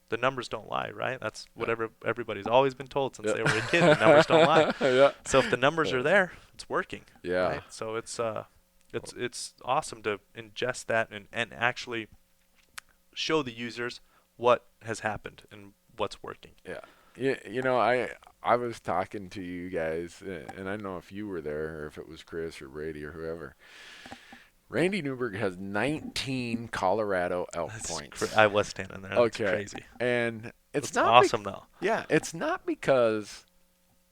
The numbers don't lie, right? That's what everybody's always been told since they were a kid. The numbers don't lie. So if the numbers are there, it's working. Right? So it's awesome to ingest that and actually show the users what has happened and what's working. I was talking to you guys, and I don't know if you were there or if it was Chris or Brady or whoever. Randy Newberg has 19 Colorado elk points. I was standing there. That's crazy. And it's not awesome, though. Yeah, it's not because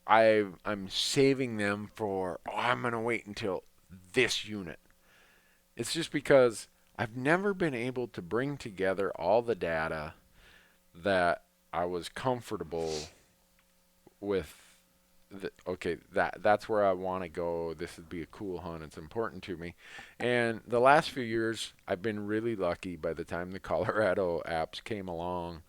I'm saving them for, I'm going to wait until this unit. It's just because I've never been able to bring together all the data that I was comfortable with. That's where I want to go. This would be a cool hunt. It's important to me. And the last few years, I've been really lucky. By the time the Colorado apps came along,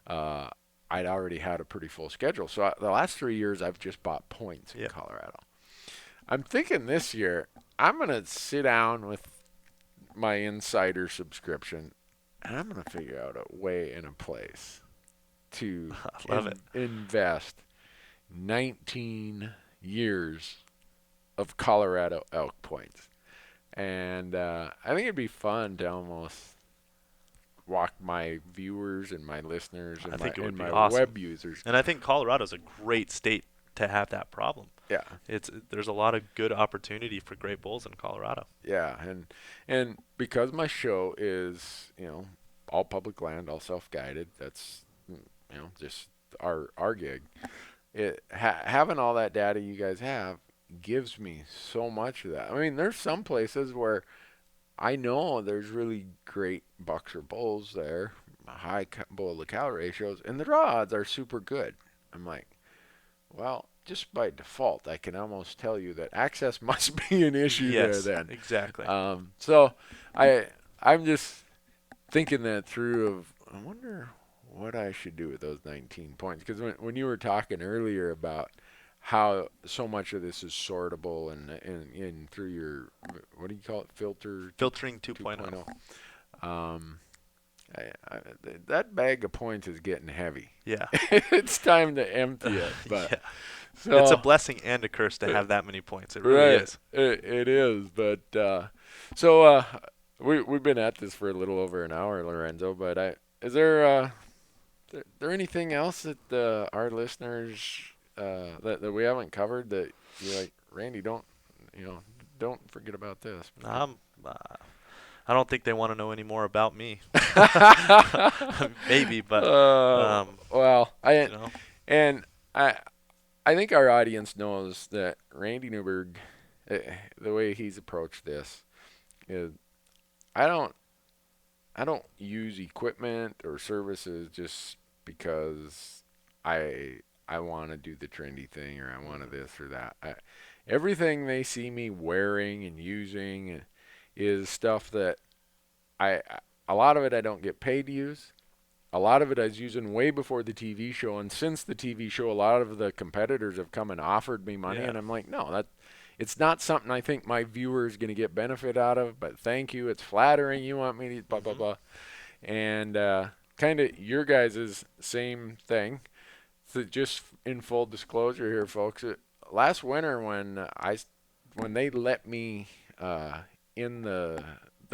I'd already had a pretty full schedule. So the last 3 years, I've just bought points in Colorado. I'm thinking this year, I'm going to sit down with my Insider subscription, and I'm going to figure out a way and a place to invest 19 years of Colorado elk points. And I think it'd be fun to almost walk my viewers and my listeners and my awesome. web users. And I think Colorado's a great state to have that problem. There's a lot of good opportunity for great bulls in Colorado. And because my show is, all public land, all self-guided, that's, just our gig. Having all that data you guys have gives me so much of that. I mean, there's some places where I know there's really great bucks or bulls there, high bull to cow ratios, and the draw odds are super good. I'm like, well, just by default, I can almost tell you that access must be an issue there then. Exactly. So I'm just, thinking that through of, I wonder what I should do with those 19 points. Because when you were talking earlier about how so much of this is sortable and through your, what do you call it, Filtering 2.0. That bag of points is getting heavy. Yeah. It's time to empty it. But yeah. so, it's a blessing and a curse to have that many points. It really is. It is. But we've been at this for a little over an hour, Lorenzo. But is there anything else that our listeners that we haven't covered that you're like, Randy, don't forget about this? I don't think they want to know any more about me. Maybe, but well, you know. I think our audience knows that Randy Newberg, the way he's approached this, is I don't use equipment or services just because I want to do the trendy thing or I want to this or that. Everything they see me wearing and using is stuff that a lot of it I don't get paid to use. A lot of it I was using way before the TV show, and since the TV show, a lot of the competitors have come and offered me money, and I'm like, no, it's not something I think my viewer is going to get benefit out of, but thank you. It's flattering. You want me to blah, blah, blah. And kind of your guys' same thing. So just in full disclosure here, folks, last winter when they let me in the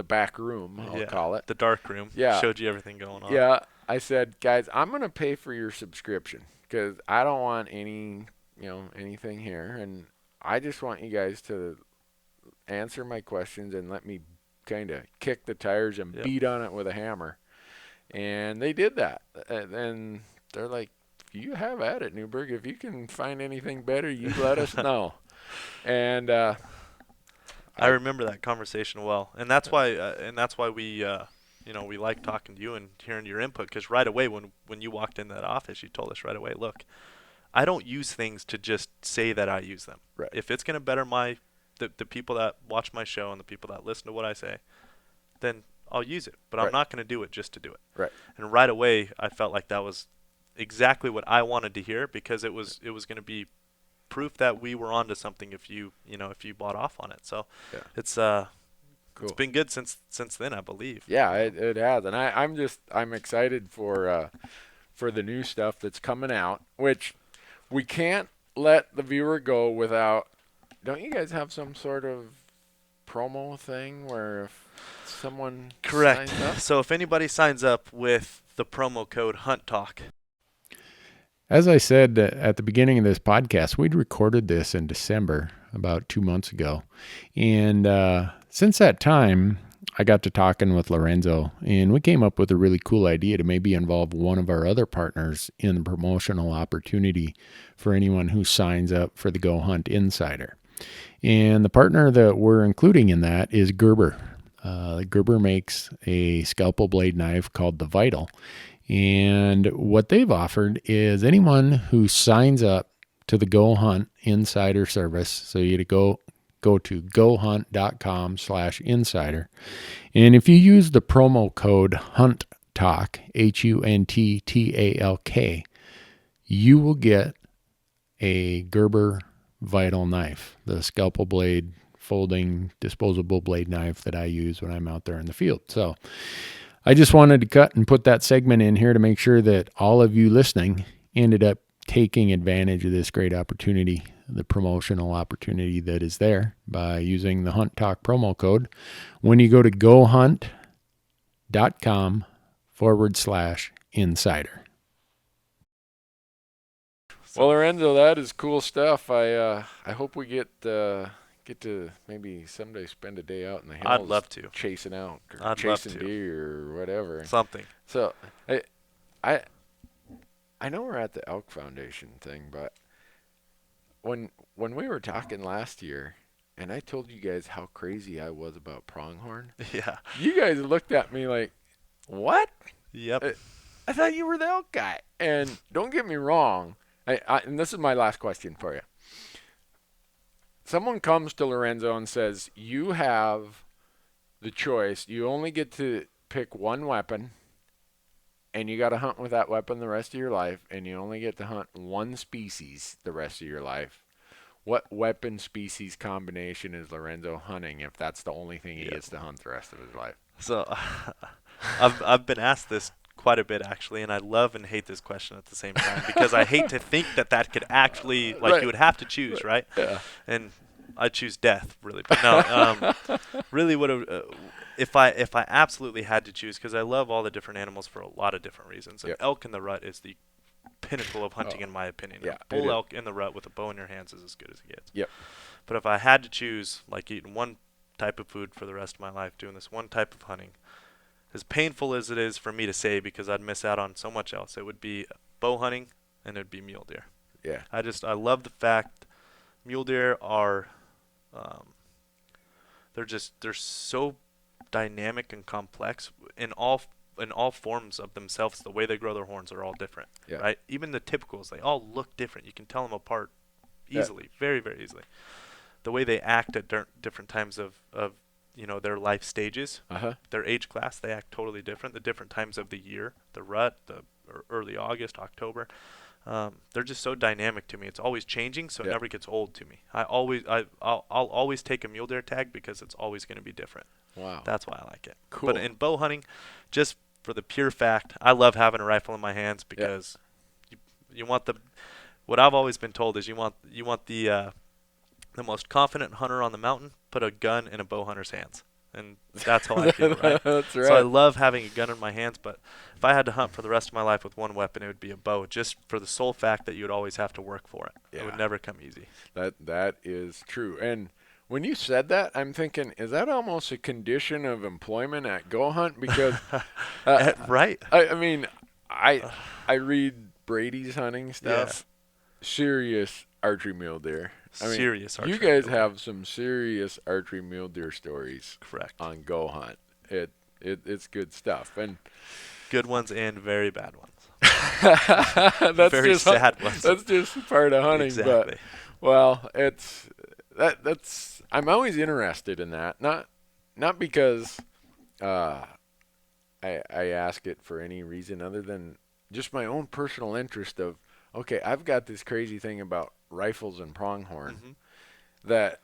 back room, I'll call it. The dark room. Yeah. Showed you everything going on. Yeah. I said, guys, I'm going to pay for your subscription because I don't want anything here. And I just want you guys to answer my questions and let me kind of kick the tires and beat on it with a hammer. And they did that. And they're like, you have at it, Newberg. If you can find anything better, you let us know. And I remember that conversation well. And that's why we we like talking to you and hearing your input, because right away when you walked in that office, you told us right away, look, I don't use things to just say that I use them. Right. If it's going to better the people that watch my show and the people that listen to what I say, then I'll use it. But I'm not going to do it just to do it. Right. And right away, I felt like that was exactly what I wanted to hear, because it was going to be proof that we were onto something if you bought off on it. So it's cool. It's been good since then, I believe. Yeah, it has, and I'm excited for the new stuff that's coming out, which we can't let the viewer go without. Don't you guys have some sort of promo thing where if someone Correct. signs up? So if anybody signs up with the promo code HUNTTALK. As I said at the beginning of this podcast, we'd recorded this in December, about 2 months ago. And since that time, I got to talking with Lorenzo, and we came up with a really cool idea to maybe involve one of our other partners in the promotional opportunity for anyone who signs up for the goHUNT Insider. And the partner that we're including in that is Gerber. Gerber makes a scalpel blade knife called the Vital. And what they've offered is anyone who signs up to the goHUNT Insider service, so you go to gohunt.com/insider. And if you use the promo code HUNTTALK, HUNTTALK, you will get a Gerber Vital knife, the scalpel blade folding disposable blade knife that I use when I'm out there in the field. So I just wanted to cut and put that segment in here to make sure that all of you listening ended up taking advantage of this great opportunity, the promotional opportunity that is there by using the Hunt Talk promo code when you go to gohunt.com/insider. Well, Lorenzo, that is cool stuff. I hope we get to maybe someday spend a day out in the hills. I'd love to. Chasing elk or I'd chasing love to. deer or whatever. Something. So I know we're at the Elk Foundation thing, but when we were talking last year and I told you guys how crazy I was about pronghorn, Yeah. you guys looked at me like, what? Yep. I thought you were the elk guy. And don't get me wrong, and this is my last question for you. Someone comes to Lorenzo and says, you have the choice. You only get to pick one weapon, and you got to hunt with that weapon the rest of your life, and you only get to hunt one species the rest of your life, what weapon species combination is Lorenzo hunting if that's the only thing he gets to hunt the rest of his life? So I've been asked this quite a bit, actually, and I love and hate this question at the same time because I hate to think that could actually, like, you would have to choose, right? Yeah. And I choose death, really. But no, really if I absolutely had to choose, because I love all the different animals for a lot of different reasons. An elk in the rut is the pinnacle of hunting, in my opinion. Yeah, a bull elk in the rut with a bow in your hands is as good as it gets. Yep. But if I had to choose, like eating one type of food for the rest of my life, doing this one type of hunting, as painful as it is for me to say because I'd miss out on so much else, it would be bow hunting and it'd be mule deer. Yeah. I love the fact mule deer are, they're so dynamic and complex in all forms of themselves. The way they grow their horns are all different, right? Even the typicals, they all look different. You can tell them apart easily, very, very easily. The way they act at different times of their life stages, their age class, they act totally different. The different times of the year, the rut, early August, October, they're just so dynamic to me. It's always changing, so it never gets old to me. I'll always take a mule deer tag because it's always going to be different. Wow. That's why I like it. Cool. But in bow hunting, just for the pure fact, I love having a rifle in my hands because you want what I've always been told is you want the most confident hunter on the mountain put a gun in a bow hunter's hands. And that's how I feel, right? That's right. So I love having a gun in my hands, but if I had to hunt for the rest of my life with one weapon, it would be a bow, just for the sole fact that you would always have to work for it. Yeah. It would never come easy. That is true. And when you said that, I'm thinking, is that almost a condition of employment at goHUNT? Because right. I mean, I read Brady's hunting stuff. Serious archery mule deer. Serious archery. You guys mule deer. have some serious archery mule deer stories. Correct. On goHUNT. It's good stuff, and good ones and very bad ones. That's very just sad ones. That's just part of hunting. Exactly. But, well, that's I'm always interested in that. Not because I ask it for any reason other than just my own personal interest of, okay, I've got this crazy thing about rifles and pronghorn that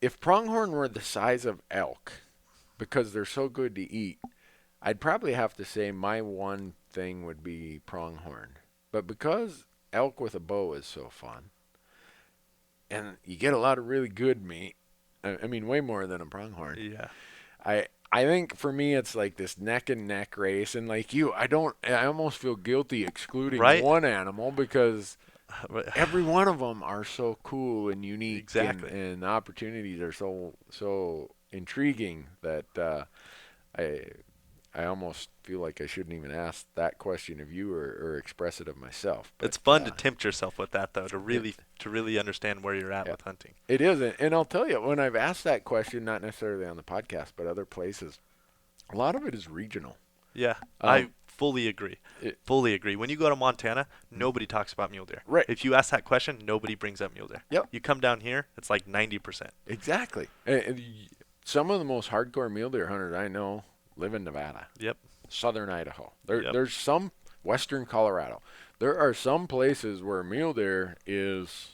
if pronghorn were the size of elk, because they're so good to eat, I'd probably have to say my one thing would be pronghorn. But because elk with a bow is so fun, and you get a lot of really good meat, I mean, way more than a pronghorn. Yeah. I think for me it's like this neck and neck race, and like you, I almost feel guilty excluding one animal because every one of them are so cool and unique. Exactly. And the opportunities are so intriguing that I almost feel like I shouldn't even ask that question of you or express it of myself. But, it's fun to tempt yourself with that, though, to really understand where you're at with hunting. It is, and I'll tell you, when I've asked that question, not necessarily on the podcast, but other places, a lot of it is regional. Yeah, I fully agree. Fully agree. When you go to Montana, nobody talks about mule deer. Right. If you ask that question, nobody brings up mule deer. Yep. You come down here, it's like 90%. Exactly. And some of the most hardcore mule deer hunters I know live in Nevada. Yep. Southern Idaho. There's some western Colorado. There are some places where mule deer is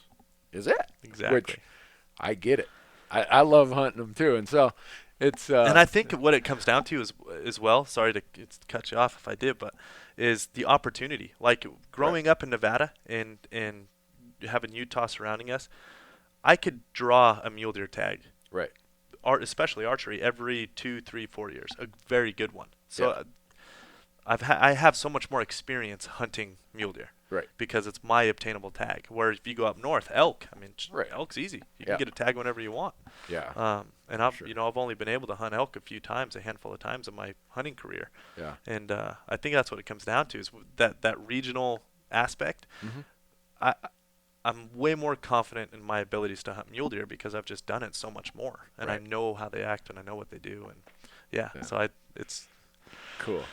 it. Exactly. Which I get it. I love hunting them too, and so it's. And I think what it comes down to is as well. Sorry to cut you off if I did, but is the opportunity. Like growing up in Nevada and having Utah surrounding us, I could draw a mule deer tag. Right. Especially archery, every 2, 3, 4 years, a very good one. So I have so much more experience hunting mule deer, right? Because it's my obtainable tag. Whereas if you go up north, elk, I mean, elk's easy. You can get a tag whenever you want. Yeah. And I've only been able to hunt elk a handful of times in my hunting career. Yeah. And I think that's what it comes down to is that regional aspect. I'm way more confident in my abilities to hunt mule deer because I've just done it so much more, and I know how they act and I know what they do, and so it's cool.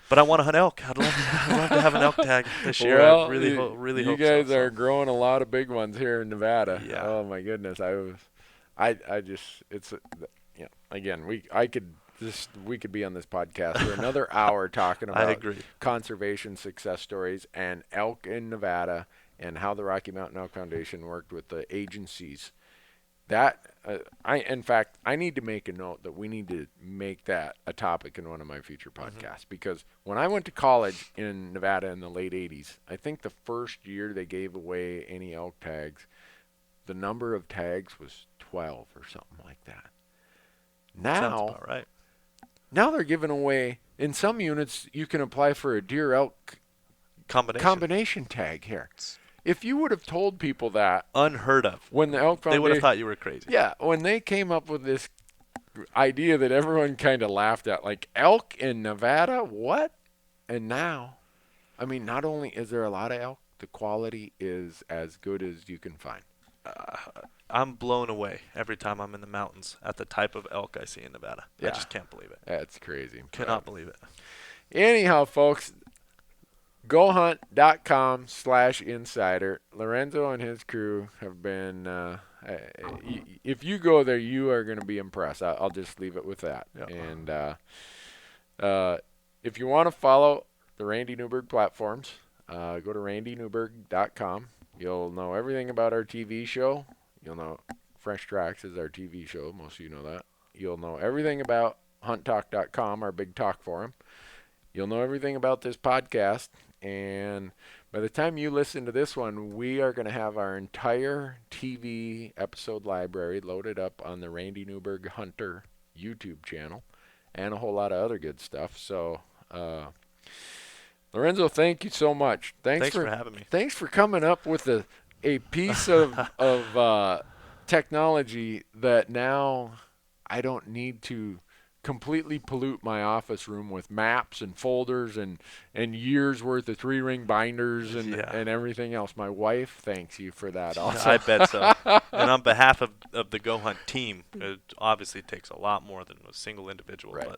But I want to hunt elk. I'd love to have an elk tag this year. Well, I really hope you guys so. are growing a lot of big ones here in Nevada. Yeah. Oh my goodness, I just it's again I could we could be on this podcast for another hour talking I about agree. conservation success stories and elk in Nevada and how the Rocky Mountain Elk Foundation worked with the agencies. That in fact, I need to make a note that we need to make that a topic in one of my future podcasts, because when I went to college in Nevada in the late 80s, I think the first year they gave away any elk tags, the number of tags was 12 or something like that. Sounds about right. Now they're giving away, in some units, you can apply for a deer elk combination tag here. If you would have told people that, unheard of, when the Elk Foundation, they would have thought you were crazy. Yeah, when they came up with this idea that everyone kind of laughed at, like elk in Nevada, what? And now, I mean, not only is there a lot of elk, the quality is as good as you can find. I'm blown away every time I'm in the mountains at the type of elk I see in Nevada. Yeah. I just can't believe it. That's crazy. Cannot believe it. Anyhow, folks, goHUNT.com/insider. Lorenzo and his crew have been, if you go there, you are going to be impressed. I'll just leave it with that. Yep. And if you want to follow the Randy Newberg platforms, go to randynewberg.com. You'll know everything about our TV show. You'll know Fresh Tracks is our TV show. Most of you know that. You'll know everything about hunttalk.com, our big talk forum. You'll know everything about this podcast. And by the time you listen to this one, we are going to have our entire TV episode library loaded up on the Randy Newberg Hunter YouTube channel and a whole lot of other good stuff. So, Lorenzo, thank you so much. Thanks for having me. Thanks for coming up with a piece of technology that now I don't need to completely pollute my office room with maps and folders and years worth of 3-ring binders and everything else. My wife thanks you for that also. I bet so. And on behalf of the goHUNT team, it obviously takes a lot more than a single individual. Right.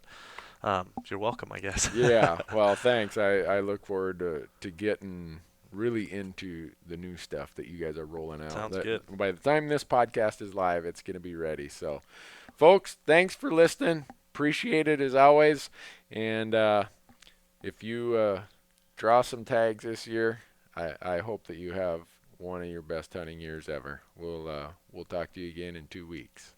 But you're welcome, I guess. Yeah, well, thanks. I look forward to getting really into the new stuff that you guys are rolling out. Sounds good. By the time this podcast is live, it's going to be ready. So, folks, thanks for listening. Appreciate it as always. And if you draw some tags this year, I hope that you have one of your best hunting years ever. We'll talk to you again in 2 weeks.